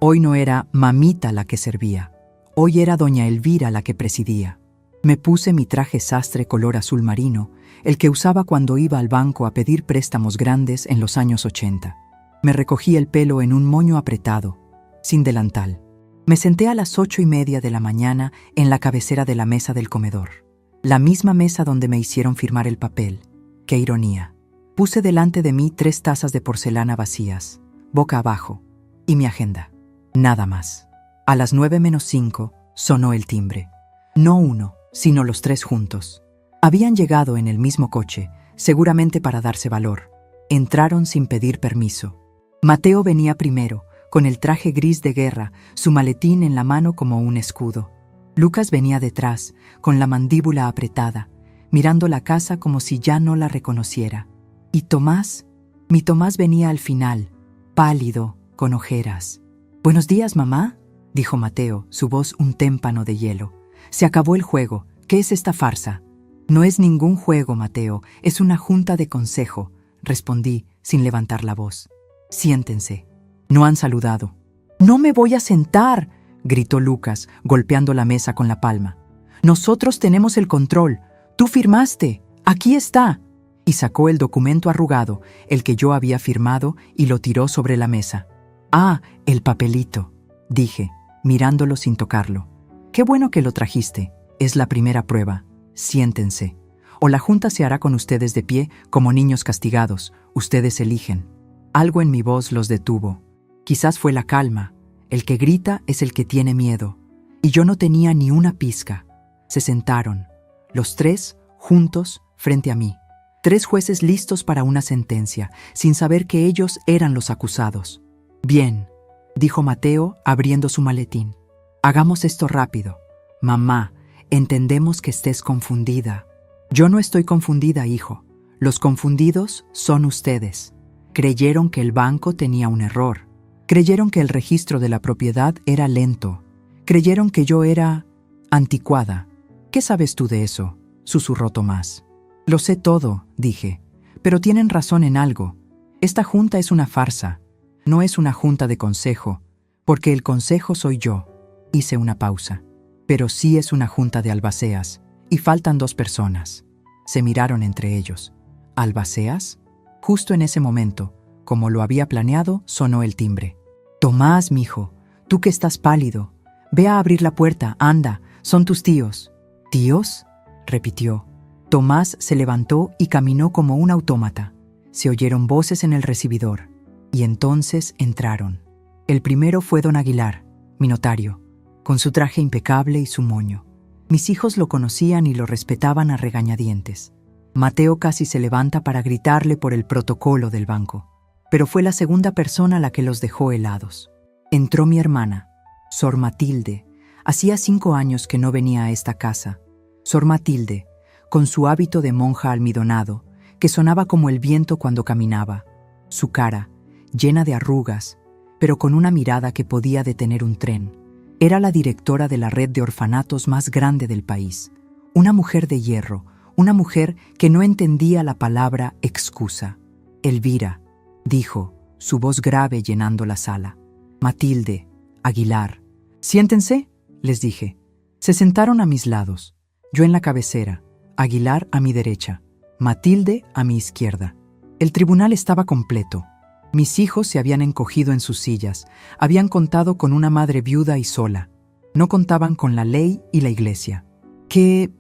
Hoy no era mamita la que servía, hoy era doña Elvira la que presidía. Me puse mi traje sastre color azul marino, el que usaba cuando iba al banco a pedir préstamos grandes en los años 80. Me recogí el pelo en un moño apretado, sin delantal. Me senté a las 8:30 de la mañana en la cabecera de la mesa del comedor. La misma mesa donde me hicieron firmar el papel. ¡Qué ironía! Puse delante de mí 3 tazas de porcelana vacías, boca abajo, y mi agenda. Nada más. A las 9:05 sonó el timbre. No uno, sino los 3 juntos. Habían llegado en el mismo coche, seguramente para darse valor. Entraron sin pedir permiso. Mateo venía primero, con el traje gris de guerra, su maletín en la mano como un escudo. Lucas venía detrás, con la mandíbula apretada, mirando la casa como si ya no la reconociera. Y Tomás, mi Tomás venía al final, pálido, con ojeras. «Buenos días, mamá», dijo Mateo, su voz un témpano de hielo. «Se acabó el juego. ¿Qué es esta farsa?» «No es ningún juego, Mateo, es una junta de consejo», respondí, sin levantar la voz. «Siéntense». No han saludado. «No me voy a sentar», gritó Lucas, golpeando la mesa con la palma. «Nosotros tenemos el control. Tú firmaste. Aquí está». Y sacó el documento arrugado, el que yo había firmado, y lo tiró sobre la mesa. «Ah, el papelito», dije, mirándolo sin tocarlo. «Qué bueno que lo trajiste. Es la primera prueba. Siéntense. O la junta se hará con ustedes de pie, como niños castigados. Ustedes eligen». Algo en mi voz los detuvo. Quizás fue la calma. El que grita es el que tiene miedo. Y yo no tenía ni una pizca. Se sentaron, los 3, juntos, frente a mí. 3 jueces listos para una sentencia, sin saber que ellos eran los acusados. «Bien», dijo Mateo, abriendo su maletín. «Hagamos esto rápido. Mamá, entendemos que estés confundida». «Yo no estoy confundida, hijo. Los confundidos son ustedes. Creyeron que el banco tenía un error. Creyeron que el registro de la propiedad era lento. Creyeron que yo era anticuada». «¿Qué sabes tú de eso?», susurró Tomás. «Lo sé todo», dije, «pero tienen razón en algo. Esta junta es una farsa. No es una junta de consejo, porque el consejo soy yo». Hice una pausa. «Pero sí es una junta de albaceas, y faltan 2 personas». Se miraron entre ellos. «¿Albaceas?». Justo en ese momento, como lo había planeado, sonó el timbre. «Tomás, mijo, tú que estás pálido, ve a abrir la puerta, anda, son tus tíos». «¿Tíos?», repitió. Tomás se levantó y caminó como un autómata. Se oyeron voces en el recibidor, y entonces entraron. El primero fue don Aguilar, mi notario, con su traje impecable y su moño. Mis hijos lo conocían y lo respetaban a regañadientes. Mateo casi se levanta para gritarle por el protocolo del banco, pero fue la segunda persona la que los dejó helados. Entró mi hermana, Sor Matilde. Hacía 5 años que no venía a esta casa. Sor Matilde, con su hábito de monja almidonado, que sonaba como el viento cuando caminaba. Su cara, llena de arrugas, pero con una mirada que podía detener un tren. Era la directora de la red de orfanatos más grande del país. Una mujer de hierro, una mujer que no entendía la palabra excusa. «Elvira», dijo, su voz grave llenando la sala. «Matilde, Aguilar». «Siéntense», les dije. Se sentaron a mis lados, yo en la cabecera, Aguilar a mi derecha, Matilde a mi izquierda. El tribunal estaba completo. Mis hijos se habían encogido en sus sillas, habían contado con una madre viuda y sola. No contaban con la ley y la iglesia. ¿Qué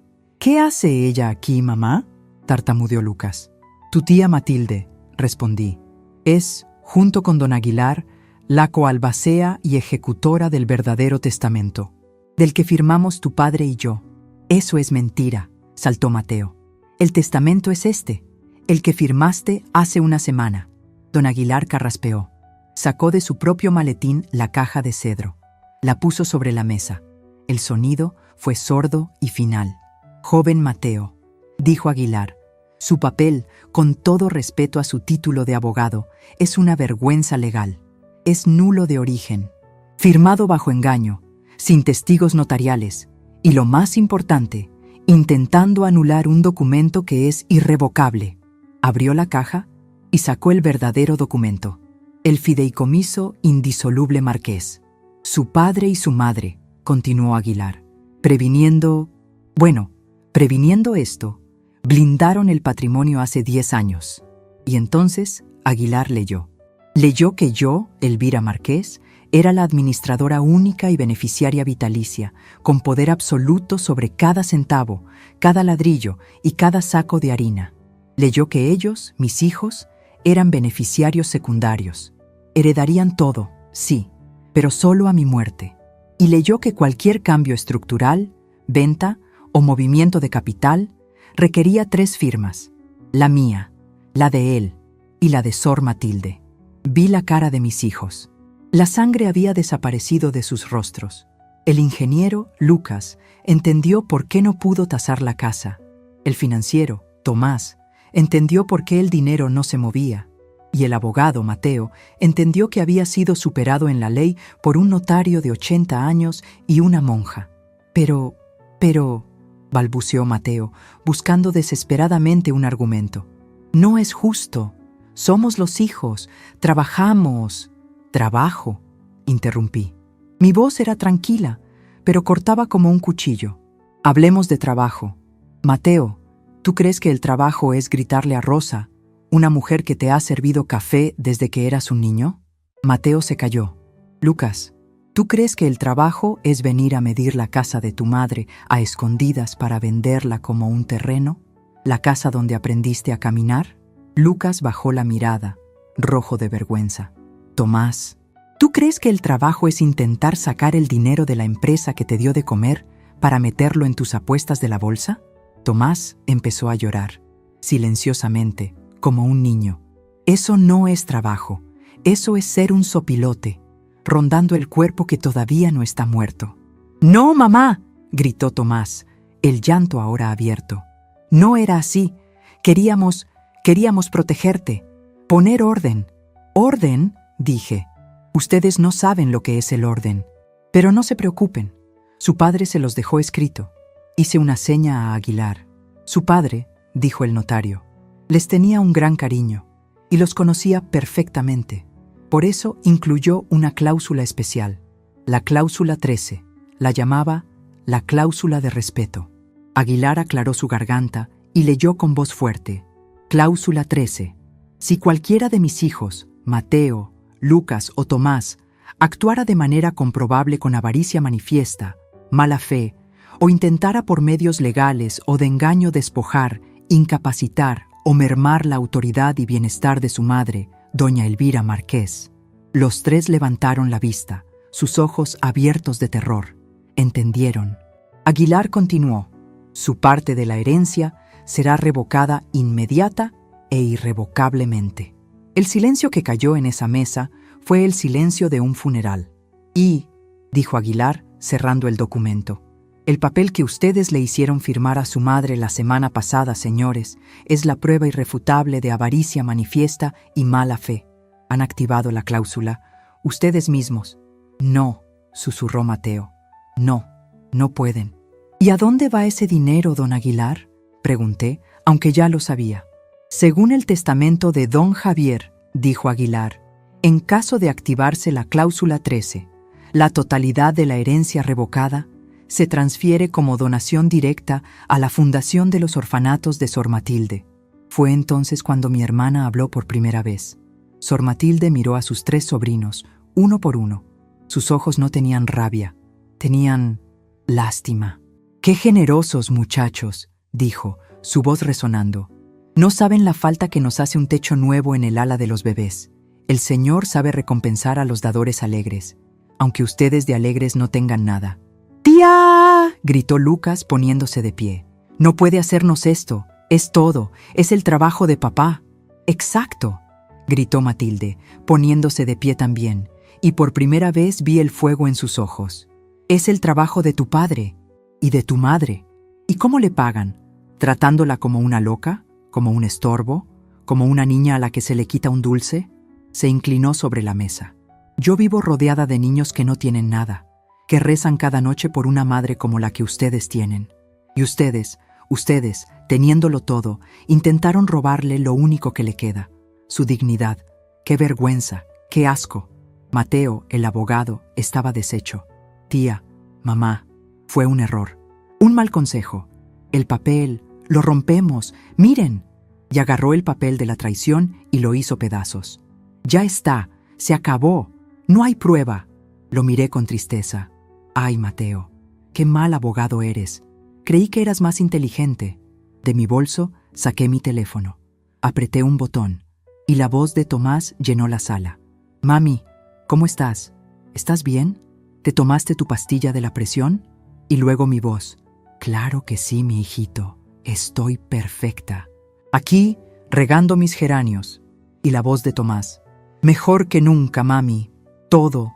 hace ella aquí, mamá?», tartamudeó Lucas. «Tu tía Matilde», respondí. «Es, junto con don Aguilar, la coalbacea y ejecutora del verdadero testamento, del que firmamos tu padre y yo». «Eso es mentira», saltó Mateo. «El testamento es este, el que firmaste hace una semana». Don Aguilar carraspeó. Sacó de su propio maletín la caja de cedro. La puso sobre la mesa. El sonido fue sordo y final. «Joven Mateo», dijo Aguilar, «su papel, con todo respeto a su título de abogado, es una vergüenza legal. Es nulo de origen, firmado bajo engaño, sin testigos notariales, y lo más importante, intentando anular un documento que es irrevocable». Abrió la caja y sacó el verdadero documento, el fideicomiso indisoluble marqués. Su padre y su madre, continuó Aguilar, previniendo esto, blindaron el patrimonio hace 10 años. Y entonces Aguilar leyó. Leyó que yo, Elvira Márquez, era la administradora única y beneficiaria vitalicia, con poder absoluto sobre cada centavo, cada ladrillo y cada saco de harina. Leyó que ellos, mis hijos, eran beneficiarios secundarios. Heredarían todo, sí, pero solo a mi muerte. Y leyó que cualquier cambio estructural, venta o movimiento de capital requería 3 firmas: la mía, la de él y la de Sor Matilde. Vi la cara de mis hijos. La sangre había desaparecido de sus rostros. El ingeniero, Lucas, entendió por qué no pudo tasar la casa. El financiero, Tomás, entendió por qué el dinero no se movía. Y el abogado, Mateo, entendió que había sido superado en la ley por un notario de 80 años y una monja. Pero, balbuceó Mateo, buscando desesperadamente un argumento. No es justo. Somos los hijos. Trabajamos. Trabajo, interrumpí. Mi voz era tranquila, pero cortaba como un cuchillo. Hablemos de trabajo. Mateo, ¿tú crees que el trabajo es gritarle a Rosa, una mujer que te ha servido café desde que eras un niño? Mateo se calló. Lucas, ¿tú crees que el trabajo es venir a medir la casa de tu madre a escondidas para venderla como un terreno? ¿La casa donde aprendiste a caminar? Lucas bajó la mirada, rojo de vergüenza. Tomás, ¿tú crees que el trabajo es intentar sacar el dinero de la empresa que te dio de comer para meterlo en tus apuestas de la bolsa? Tomás empezó a llorar, silenciosamente, como un niño. Eso no es trabajo, eso es ser un sopilote, rondando el cuerpo que todavía no está muerto. ¡No, mamá!, gritó Tomás, el llanto ahora abierto. No era así. Queríamos protegerte, poner orden. ¿Orden?, dije. Ustedes no saben lo que es el orden. Pero no se preocupen. Su padre se los dejó escrito. Hice una seña a Aguilar. Su padre, dijo el notario, les tenía un gran cariño y los conocía perfectamente. Por eso incluyó una cláusula especial, la cláusula 13. La llamaba la cláusula de respeto. Aguilar aclaró su garganta y leyó con voz fuerte. Cláusula 13. Si cualquiera de mis hijos, Mateo, Lucas o Tomás, actuara de manera comprobable con avaricia manifiesta, mala fe, o intentara por medios legales o de engaño despojar, incapacitar o mermar la autoridad y bienestar de su madre, doña Elvira Márquez. Los 3 levantaron la vista, sus ojos abiertos de terror. Entendieron. Aguilar continuó. Su parte de la herencia será revocada inmediata e irrevocablemente. El silencio que cayó en esa mesa fue el silencio de un funeral. Y, dijo Aguilar, cerrando el documento, el papel que ustedes le hicieron firmar a su madre la semana pasada, señores, es la prueba irrefutable de avaricia manifiesta y mala fe. Han activado la cláusula. Ustedes mismos. No, susurró Mateo. No, no pueden. ¿Y a dónde va ese dinero, don Aguilar?, pregunté, aunque ya lo sabía. Según el testamento de don Javier, dijo Aguilar, en caso de activarse la cláusula 13, la totalidad de la herencia revocada se transfiere como donación directa a la Fundación de los Orfanatos de Sor Matilde. Fue entonces cuando mi hermana habló por primera vez. Sor Matilde miró a sus 3 sobrinos, uno por uno. Sus ojos no tenían rabia, tenían lástima. ¡Qué generosos, muchachos!, dijo, su voz resonando. No saben la falta que nos hace un techo nuevo en el ala de los bebés. El Señor sabe recompensar a los dadores alegres, aunque ustedes de alegres no tengan nada. ¡Tía!, gritó Lucas poniéndose de pie. No puede hacernos esto, es todo, es el trabajo de papá. Exacto, gritó Matilde, poniéndose de pie también, y por primera vez vi el fuego en sus ojos. Es el trabajo de tu padre y de tu madre. ¿Y cómo le pagan? ¿Tratándola como una loca? ¿Como un estorbo? ¿Como una niña a la que se le quita un dulce? Se inclinó sobre la mesa. Yo vivo rodeada de niños que no tienen nada, que rezan cada noche por una madre como la que ustedes tienen. Y ustedes, teniéndolo todo, intentaron robarle lo único que le queda, su dignidad. ¡Qué vergüenza! ¡Qué asco! Mateo, el abogado, estaba deshecho. Tía, mamá, fue un error. Un mal consejo. El papel, lo rompemos, miren. Y agarró el papel de la traición y lo hizo pedazos. Ya está, se acabó. No hay prueba. Lo miré con tristeza. Ay, Mateo, qué mal abogado eres. Creí que eras más inteligente. De mi bolso saqué mi teléfono. Apreté un botón y la voz de Tomás llenó la sala. Mami, ¿cómo estás? ¿Estás bien? ¿Te tomaste tu pastilla de la presión? Y luego mi voz. Claro que sí, mi hijito. Estoy perfecta. Aquí, regando mis geranios. Y la voz de Tomás. Mejor que nunca, mami. Todo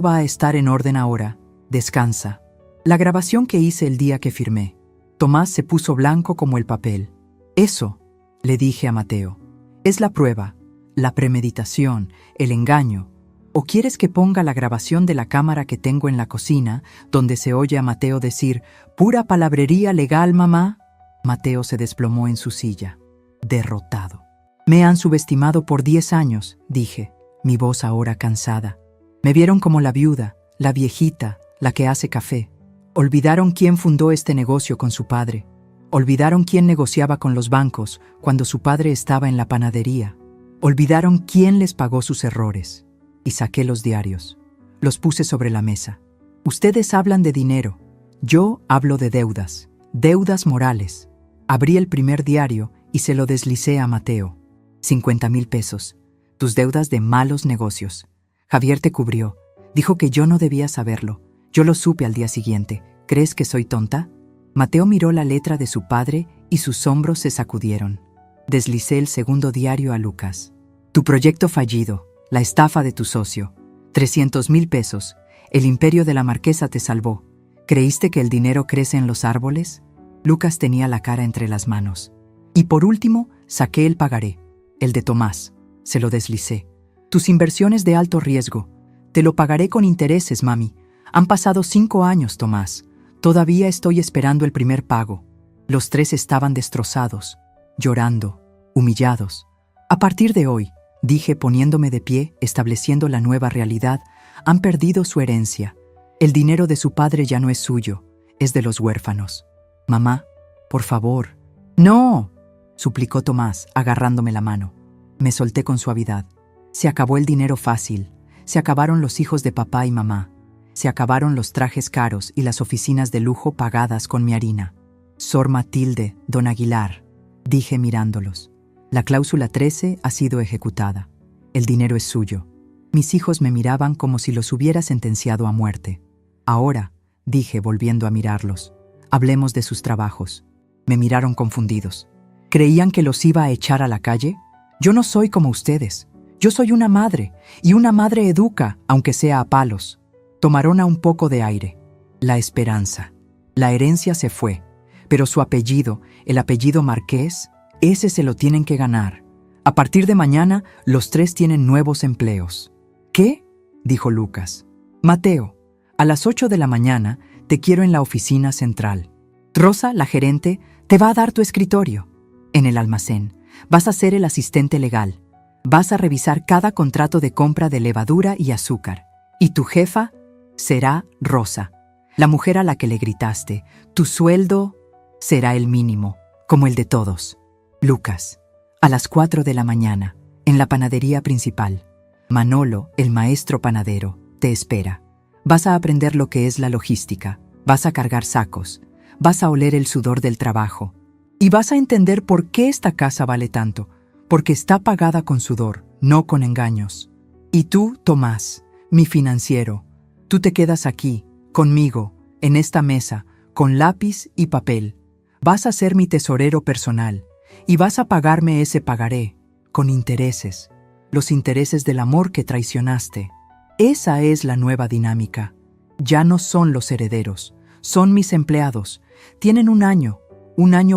va a estar en orden ahora. Descansa. La grabación que hice el día que firmé. Tomás se puso blanco como el papel. Eso, le dije a Mateo, es la prueba, la premeditación, el engaño. ¿O quieres que ponga la grabación de la cámara que tengo en la cocina, donde se oye a Mateo decir, pura palabrería legal, mamá? Mateo se desplomó en su silla, derrotado. Me han subestimado por 10 años, dije, mi voz ahora cansada. Me vieron como la viuda, la viejita, la que hace café. Olvidaron quién fundó este negocio con su padre. Olvidaron quién negociaba con los bancos cuando su padre estaba en la panadería. Olvidaron quién les pagó sus errores. Y saqué los diarios. Los puse sobre la mesa. Ustedes hablan de dinero. Yo hablo de deudas. Deudas morales. Abrí el primer diario y se lo deslicé a Mateo. 50,000 pesos. Tus deudas de malos negocios. Javier te cubrió. Dijo que yo no debía saberlo. Yo lo supe al día siguiente. ¿Crees que soy tonta? Mateo miró la letra de su padre y sus hombros se sacudieron. Deslicé el segundo diario a Lucas. Tu proyecto fallido. La estafa de tu socio. 300,000 pesos. El imperio de la marquesa te salvó. ¿Creíste que el dinero crece en los árboles? Lucas tenía la cara entre las manos. Y por último, saqué el pagaré. El de Tomás. Se lo deslicé. Tus inversiones de alto riesgo. Te lo pagaré con intereses, mami. Han pasado 5 años, Tomás. Todavía estoy esperando el primer pago. Los 3 estaban destrozados, llorando, humillados. A partir de hoy, dije poniéndome de pie, estableciendo la nueva realidad, han perdido su herencia. El dinero de su padre ya no es suyo, es de los huérfanos. Mamá, por favor. ¡No!, suplicó Tomás, agarrándome la mano. Me solté con suavidad. Se acabó el dinero fácil. Se acabaron los hijos de papá y mamá. Se acabaron los trajes caros y las oficinas de lujo pagadas con mi harina. Sor Matilde, don Aguilar, dije mirándolos. La cláusula 13 ha sido ejecutada. El dinero es suyo. Mis hijos me miraban como si los hubiera sentenciado a muerte. Ahora, dije volviendo a mirarlos, hablemos de sus trabajos. Me miraron confundidos. ¿Creían que los iba a echar a la calle? Yo no soy como ustedes. Yo soy una madre, y una madre educa, aunque sea a palos. Tomaron a un poco de aire. La esperanza. La herencia se fue, pero su apellido, el apellido Marqués, ese se lo tienen que ganar. A partir de mañana, los 3 tienen nuevos empleos. ¿Qué?, dijo Lucas. Mateo, a las 8 de la mañana te quiero en la oficina central. Rosa, la gerente, te va a dar tu escritorio. En el almacén, vas a ser el asistente legal. Vas a revisar cada contrato de compra de levadura y azúcar. Y tu jefa será Rosa, la mujer a la que le gritaste. Tu sueldo será el mínimo, como el de todos. Lucas, a las 4 de la mañana, en la panadería principal. Manolo, el maestro panadero, te espera. Vas a aprender lo que es la logística, vas a cargar sacos, vas a oler el sudor del trabajo. Y vas a entender por qué esta casa vale tanto, porque está pagada con sudor, no con engaños. Y tú, Tomás, mi financiero, tú te quedas aquí, conmigo, en esta mesa, con lápiz y papel. Vas a ser mi tesorero personal y vas a pagarme ese pagaré, con intereses, los intereses del amor que traicionaste. Esa es la nueva dinámica. Ya no son los herederos, son mis empleados. Tienen un año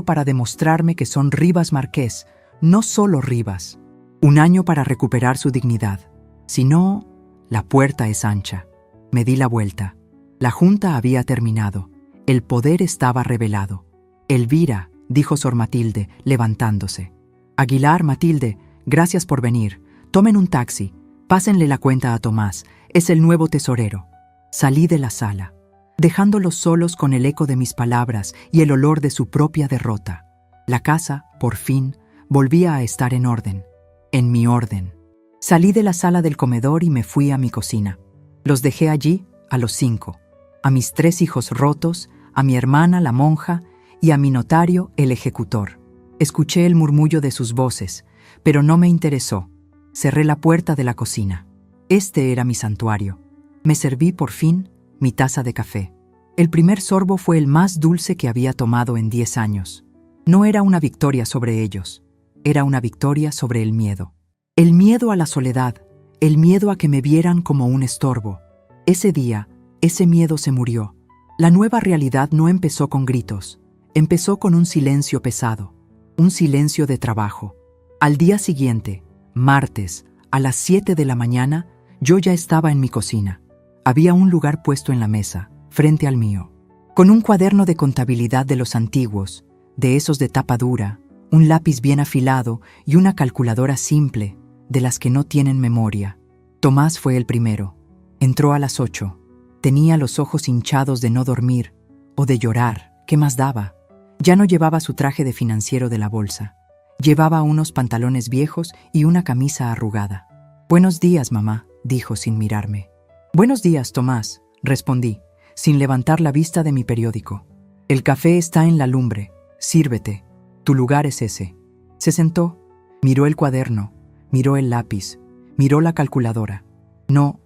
para demostrarme que son Rivas Marqués, no solo Rivas. Un año para recuperar su dignidad. Si no, la puerta es ancha. Me di la vuelta. La junta había terminado. El poder estaba revelado. Elvira, dijo Sor Matilde, levantándose. Aguilar, Matilde, gracias por venir. Tomen un taxi. Pásenle la cuenta a Tomás, es el nuevo tesorero. Salí de la sala, dejándolos solos con el eco de mis palabras y el olor de su propia derrota. La casa, por fin, volvía a estar en orden. En mi orden. Salí de la sala del comedor y me fui a mi cocina. Los dejé allí a los 5. A mis 3 hijos rotos, a mi hermana, la monja, y a mi notario, el ejecutor. Escuché el murmullo de sus voces, pero no me interesó. Cerré la puerta de la cocina. Este era mi santuario. Me serví, por fin, mi taza de café. El primer sorbo fue el más dulce que había tomado en 10 años. No era una victoria sobre ellos. Era una victoria sobre el miedo. El miedo a la soledad, el miedo a que me vieran como un estorbo. Ese día, ese miedo se murió. La nueva realidad no empezó con gritos. Empezó con un silencio pesado. Un silencio de trabajo. Al día siguiente, martes, a las 7 de la mañana, yo ya estaba en mi cocina. Había un lugar puesto en la mesa, frente al mío, con un cuaderno de contabilidad de los antiguos, de esos de tapa dura, un lápiz bien afilado y una calculadora simple, de las que no tienen memoria. Tomás fue el primero. Entró a las 8. Tenía los ojos hinchados de no dormir o de llorar. ¿Qué más daba? Ya no llevaba su traje de financiero de la bolsa. Llevaba unos pantalones viejos y una camisa arrugada. «Buenos días, mamá», dijo sin mirarme. «Buenos días, Tomás», respondí, sin levantar la vista de mi periódico. «El café está en la lumbre. Sírvete. Tu lugar es ese». Se sentó, miró el cuaderno, miró el lápiz, miró la calculadora. No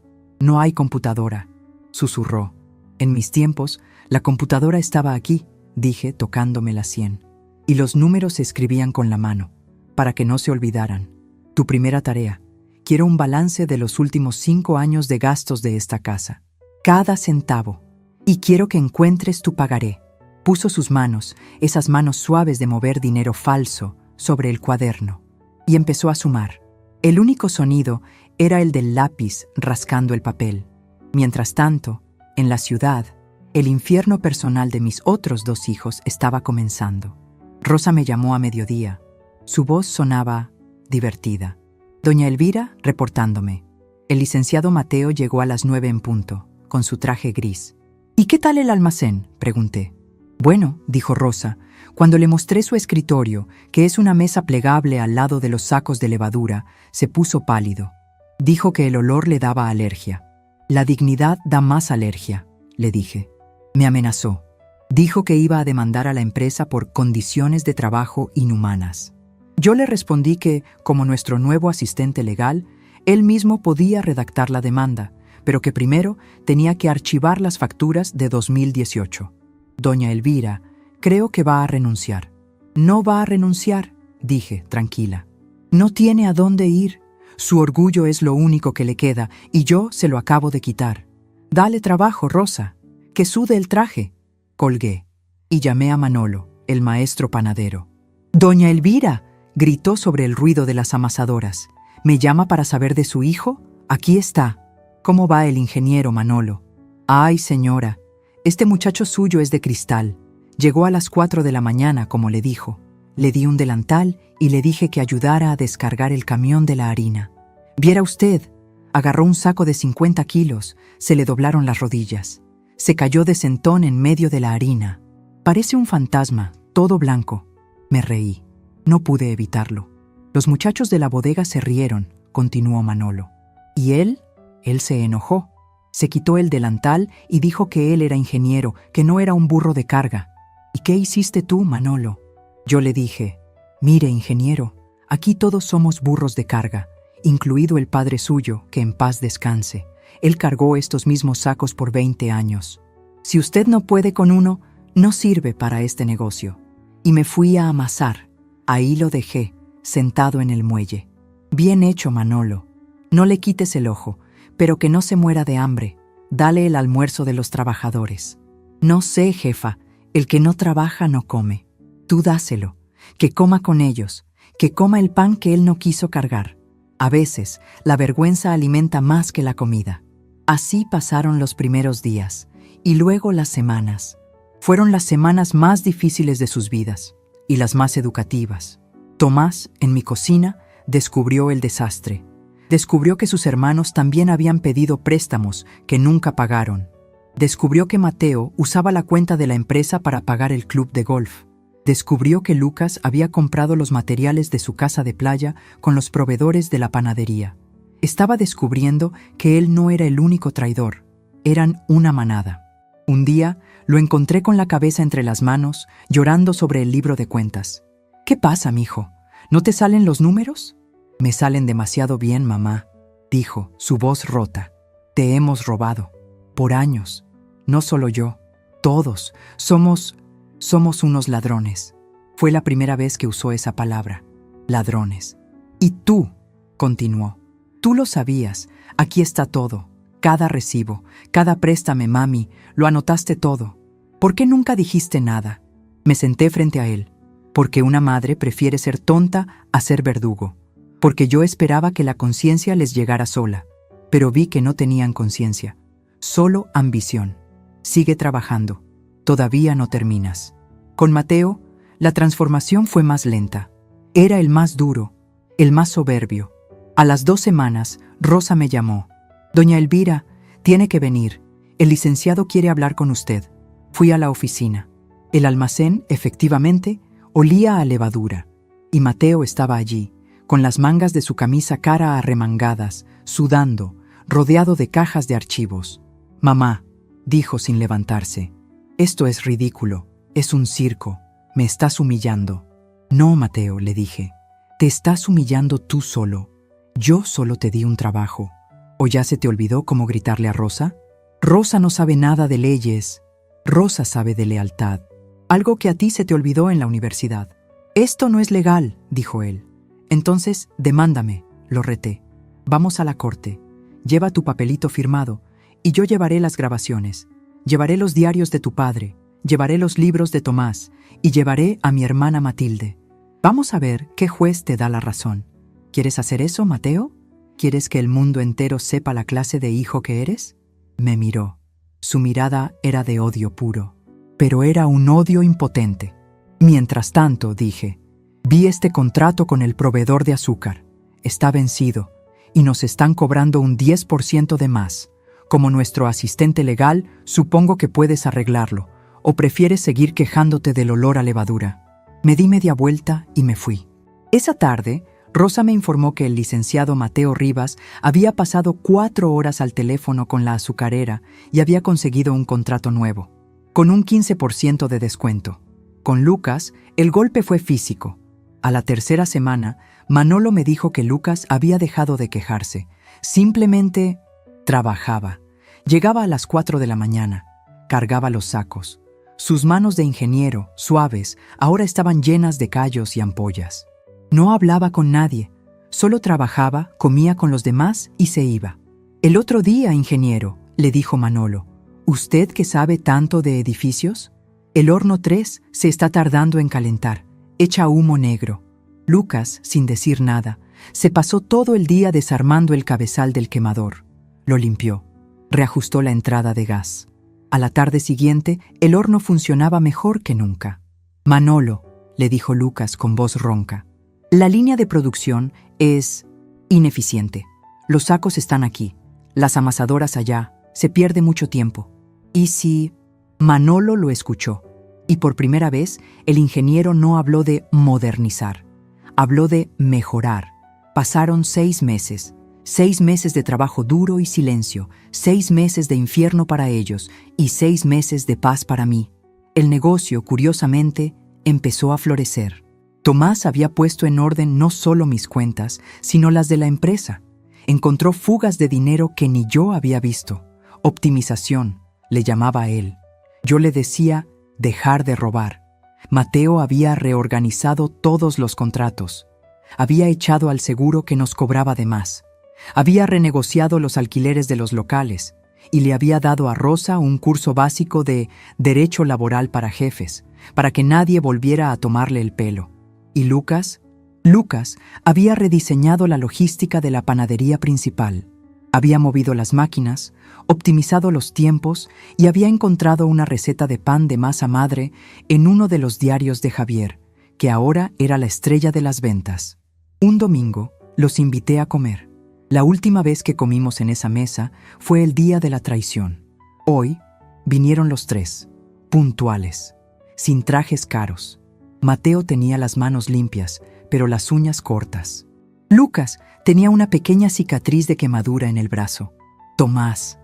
hay computadora», susurró. «En mis tiempos, la computadora estaba aquí», dije, tocándome la sien. «Y los números se escribían con la mano, para que no se olvidaran. Tu primera tarea. Quiero un balance de los últimos 5 años de gastos de esta casa. Cada centavo. Y quiero que encuentres tu pagaré». Puso sus manos, esas manos suaves de mover dinero falso, sobre el cuaderno, y empezó a sumar. El único sonido era el del lápiz rascando el papel. Mientras tanto, en la ciudad, el infierno personal de mis otros 2 hijos estaba comenzando. Rosa me llamó a mediodía. Su voz sonaba divertida. Doña Elvira reportándome. El licenciado Mateo llegó a las 9 en punto, con su traje gris. «¿Y qué tal el almacén?», pregunté. «Bueno», dijo Rosa, cuando le mostré su escritorio, que es una mesa plegable al lado de los sacos de levadura, se puso pálido. Dijo que el olor le daba alergia. «La dignidad da más alergia», le dije. Me amenazó. Dijo que iba a demandar a la empresa por condiciones de trabajo inhumanas. Yo le respondí que, como nuestro nuevo asistente legal, él mismo podía redactar la demanda, pero que primero tenía que archivar las facturas de 2018. «Doña Elvira, creo que va a renunciar». «No va a renunciar», dije, tranquila. «No tiene a dónde ir. Su orgullo es lo único que le queda y yo se lo acabo de quitar. Dale trabajo, Rosa, que sude el traje». Colgué y llamé a Manolo, el maestro panadero. «Doña Elvira», gritó sobre el ruido de las amasadoras. «¿Me llama para saber de su hijo? Aquí está». «¿Cómo va el ingeniero, Manolo?» «Ay, señora, este muchacho suyo es de cristal. Llegó a las 4 de la mañana, como le dijo. Le di un delantal y le dije que ayudara a descargar el camión de la harina. Viera usted, agarró un saco de 50 kilos, se le doblaron las rodillas. Se cayó de sentón en medio de la harina. Parece un fantasma, todo blanco». Me reí. No pude evitarlo. Los muchachos de la bodega se rieron, continuó Manolo. ¿Y él? Él se enojó. Se quitó el delantal y dijo que él era ingeniero, que no era un burro de carga. ¿Y qué hiciste tú, Manolo? Yo le dije, «Mire, ingeniero, aquí todos somos burros de carga, incluido el padre suyo, que en paz descanse. Él cargó estos mismos sacos por 20 años. Si usted no puede con uno, no sirve para este negocio». Y me fui a amasar. Ahí lo dejé, sentado en el muelle. «Bien hecho, Manolo. No le quites el ojo, pero que no se muera de hambre. Dale el almuerzo de los trabajadores». «No sé, jefa, el que no trabaja no come. Tú dáselo, que coma con ellos, que coma el pan que él no quiso cargar. A veces, la vergüenza alimenta más que la comida». Así pasaron los primeros días, y luego las semanas. Fueron las semanas más difíciles de sus vidas, y las más educativas. Tomás, en mi cocina, descubrió el desastre. Descubrió que sus hermanos también habían pedido préstamos que nunca pagaron. Descubrió que Mateo usaba la cuenta de la empresa para pagar el club de golf. Descubrió que Lucas había comprado los materiales de su casa de playa con los proveedores de la panadería. Estaba descubriendo que él no era el único traidor. Eran una manada. Un día lo encontré con la cabeza entre las manos, llorando sobre el libro de cuentas. «¿Qué pasa, mijo? ¿No te salen los números?» «Me salen demasiado bien, mamá», dijo, su voz rota. «Te hemos robado. Por años. No solo yo. Todos. Somos unos ladrones». Fue la primera vez que usó esa palabra. Ladrones. «Y tú», continuó, «tú lo sabías. Aquí está todo. Cada recibo, cada préstame, mami, lo anotaste todo. ¿Por qué nunca dijiste nada?» Me senté frente a él. Porque una madre prefiere ser tonta a ser verdugo. Porque yo esperaba que la conciencia les llegara sola. Pero vi que no tenían conciencia. Solo ambición. Sigue trabajando. Todavía no terminas. Con Mateo, la transformación fue más lenta. Era el más duro, el más soberbio. A las 2 semanas, Rosa me llamó. «Doña Elvira, tiene que venir. El licenciado quiere hablar con usted». Fui a la oficina. El almacén, efectivamente, olía a levadura. Y Mateo estaba allí, con las mangas de su camisa cara arremangadas, sudando, rodeado de cajas de archivos. «Mamá», dijo sin levantarse, «esto es ridículo. Es un circo. Me estás humillando». «No, Mateo», le dije. «Te estás humillando tú solo. Yo solo te di un trabajo. ¿O ya se te olvidó cómo gritarle a Rosa? Rosa no sabe nada de leyes. Rosa sabe de lealtad. Algo que a ti se te olvidó en la universidad». «Esto no es legal», dijo él. «Entonces, demándame», lo reté. «Vamos a la corte. Lleva tu papelito firmado y yo llevaré las grabaciones. Llevaré los diarios de tu padre. Llevaré los libros de Tomás y llevaré a mi hermana Matilde. Vamos a ver qué juez te da la razón. ¿Quieres hacer eso, Mateo? ¿Quieres que el mundo entero sepa la clase de hijo que eres?» Me miró. Su mirada era de odio puro, pero era un odio impotente. «Mientras tanto», dije, «vi este contrato con el proveedor de azúcar. Está vencido y nos están cobrando un 10% de más. Como nuestro asistente legal, supongo que puedes arreglarlo, o prefieres seguir quejándote del olor a levadura». Me di media vuelta y me fui. Esa tarde, Rosa me informó que el licenciado Mateo Rivas había pasado 4 horas al teléfono con la azucarera y había conseguido un contrato nuevo, con un 15% de descuento. Con Lucas, el golpe fue físico. A la 3ª semana, Manolo me dijo que Lucas había dejado de quejarse. Simplemente trabajaba. Llegaba a las 4 de la mañana. Cargaba los sacos. Sus manos de ingeniero, suaves, ahora estaban llenas de callos y ampollas. No hablaba con nadie. Solo trabajaba, comía con los demás y se iba. «El otro día, ingeniero», le dijo Manolo, «¿usted que sabe tanto de edificios? El horno 3 se está tardando en calentar. Echa humo negro». Lucas, sin decir nada, se pasó todo el día desarmando el cabezal del quemador. Lo limpió. Reajustó la entrada de gas. A la tarde siguiente, el horno funcionaba mejor que nunca. «Manolo», le dijo Lucas con voz ronca, «la línea de producción es ineficiente. Los sacos están aquí, las amasadoras allá, se pierde mucho tiempo. ¿Y si...?» Manolo lo escuchó, y por primera vez el ingeniero no habló de modernizar, habló de mejorar. Pasaron 6 meses. 6 meses de trabajo duro y silencio, 6 meses de infierno para ellos y 6 meses de paz para mí. El negocio, curiosamente, empezó a florecer. Tomás había puesto en orden no solo mis cuentas, sino las de la empresa. Encontró fugas de dinero que ni yo había visto. Optimización, le llamaba a él. Yo le decía dejar de robar. Mateo había reorganizado todos los contratos. Había echado al seguro que nos cobraba de más. Había renegociado los alquileres de los locales y le había dado a Rosa un curso básico de derecho laboral para jefes, para que nadie volviera a tomarle el pelo. ¿Y Lucas? Lucas había rediseñado la logística de la panadería principal. Había movido las máquinas, optimizado los tiempos y había encontrado una receta de pan de masa madre en uno de los diarios de Javier, que ahora era la estrella de las ventas. Un domingo los invité a comer. La última vez que comimos en esa mesa fue el día de la traición. Hoy vinieron los tres, puntuales, sin trajes caros. Mateo tenía las manos limpias, pero las uñas cortas. Lucas tenía una pequeña cicatriz de quemadura en el brazo. Tomás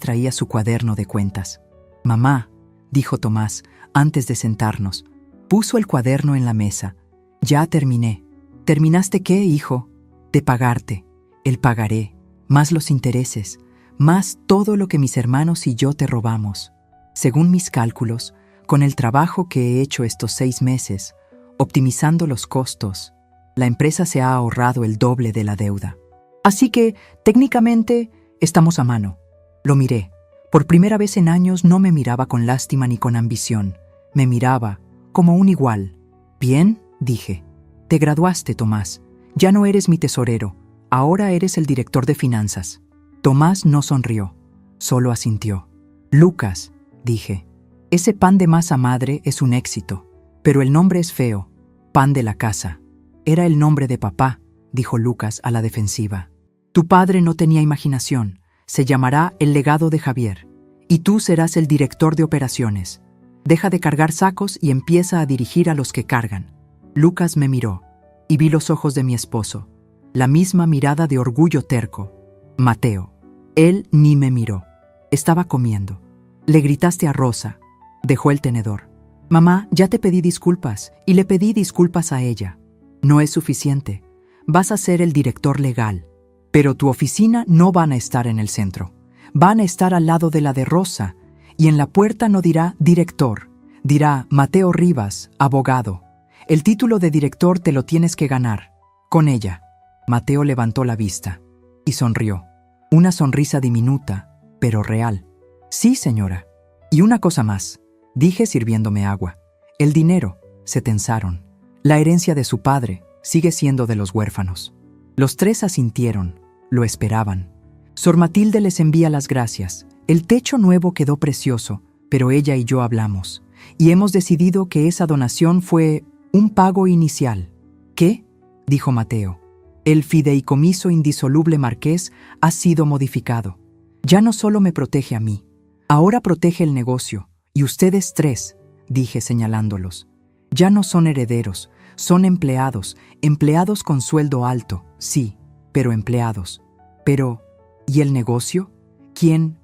traía su cuaderno de cuentas. «Mamá», dijo Tomás antes de sentarnos, puso el cuaderno en la mesa. «Ya terminé». «¿Terminaste qué, hijo?» «De pagarte, el pagaré, más los intereses, más todo lo que mis hermanos y yo te robamos. Según mis cálculos, con el trabajo que he hecho estos 6 meses, optimizando los costos, la empresa se ha ahorrado el doble de la deuda. Así que, técnicamente, estamos a mano». Lo miré. Por primera vez en años no me miraba con lástima ni con ambición. Me miraba como un igual. «Bien», dije. «Te graduaste, Tomás. Ya no eres mi tesorero. Ahora eres el director de finanzas». Tomás no sonrió, solo asintió. «Lucas», dije, «ese pan de masa madre es un éxito, pero el nombre es feo. Pan de la casa». «Era el nombre de papá», dijo Lucas a la defensiva. «Tu padre no tenía imaginación. Se llamará El legado de Javier. Y tú serás el director de operaciones. Deja de cargar sacos y empieza a dirigir a los que cargan». Lucas me miró y vi los ojos de mi esposo, la misma mirada de orgullo terco. Mateo. Él ni me miró. Estaba comiendo. «Le gritaste a Rosa». Dejó el tenedor. «Mamá, ya te pedí disculpas y le pedí disculpas a ella. No es suficiente. Vas a ser el director legal. Pero tu oficina no van a estar en el centro. Van a estar al lado de la de Rosa. Y en la puerta no dirá director. Dirá Mateo Rivas, abogado. El título de director te lo tienes que ganar. Con ella». Mateo levantó la vista y sonrió. Una sonrisa diminuta, pero real. «Sí, señora. Y una cosa más», dije sirviéndome agua. «El dinero», se tensaron. «La herencia de su padre sigue siendo de los huérfanos». Los tres asintieron, lo esperaban. Sor Matilde les envía las gracias. El techo nuevo quedó precioso, pero ella y yo hablamos. Y hemos decidido que esa donación fue un pago inicial. «¿Qué?», dijo Mateo. «El fideicomiso indisoluble marqués ha sido modificado. Ya no solo me protege a mí, ahora protege el negocio. Y ustedes tres», dije señalándolos. «Ya no son herederos, son empleados con sueldo alto, sí, pero empleados. Pero, ¿y el negocio? ¿Quién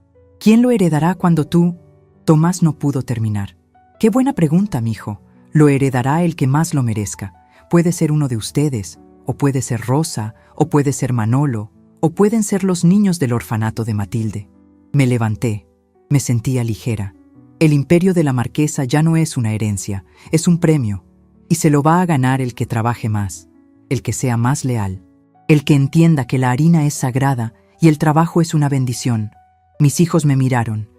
lo heredará cuando tú?» Tomás no pudo terminar. «Qué buena pregunta, mijo. Lo heredará el que más lo merezca. Puede ser uno de ustedes, o puede ser Rosa, o puede ser Manolo, o pueden ser los niños del orfanato de Matilde». Me levanté. Me sentía ligera. El imperio de la marquesa ya no es una herencia, es un premio. Y se lo va a ganar el que trabaje más, el que sea más leal, el que entienda que la harina es sagrada y el trabajo es una bendición. Mis hijos me miraron.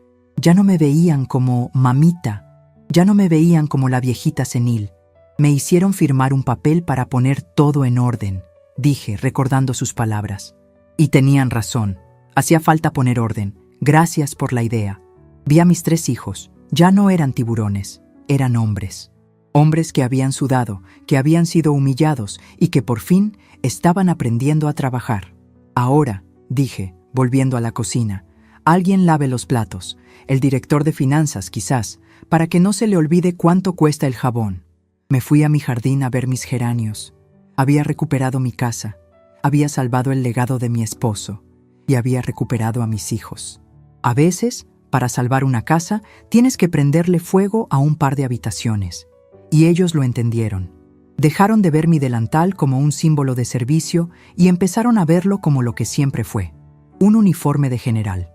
Ya no me veían como mamita, ya no me veían como la viejita senil. Me hicieron firmar un papel para poner todo en orden, dije, recordando sus palabras. Y tenían razón. Hacía falta poner orden. Gracias por la idea. Vi a mis 3 hijos. Ya no eran tiburones, eran hombres. Hombres que habían sudado, que habían sido humillados y que por fin estaban aprendiendo a trabajar. «Ahora», dije, volviendo a la cocina, «alguien lave los platos, el director de finanzas quizás, para que no se le olvide cuánto cuesta el jabón». Me fui a mi jardín a ver mis geranios. Había recuperado mi casa, había salvado el legado de mi esposo y había recuperado a mis hijos. A veces, para salvar una casa, tienes que prenderle fuego a un par de habitaciones. Y ellos lo entendieron. Dejaron de ver mi delantal como un símbolo de servicio y empezaron a verlo como lo que siempre fue, un uniforme de general.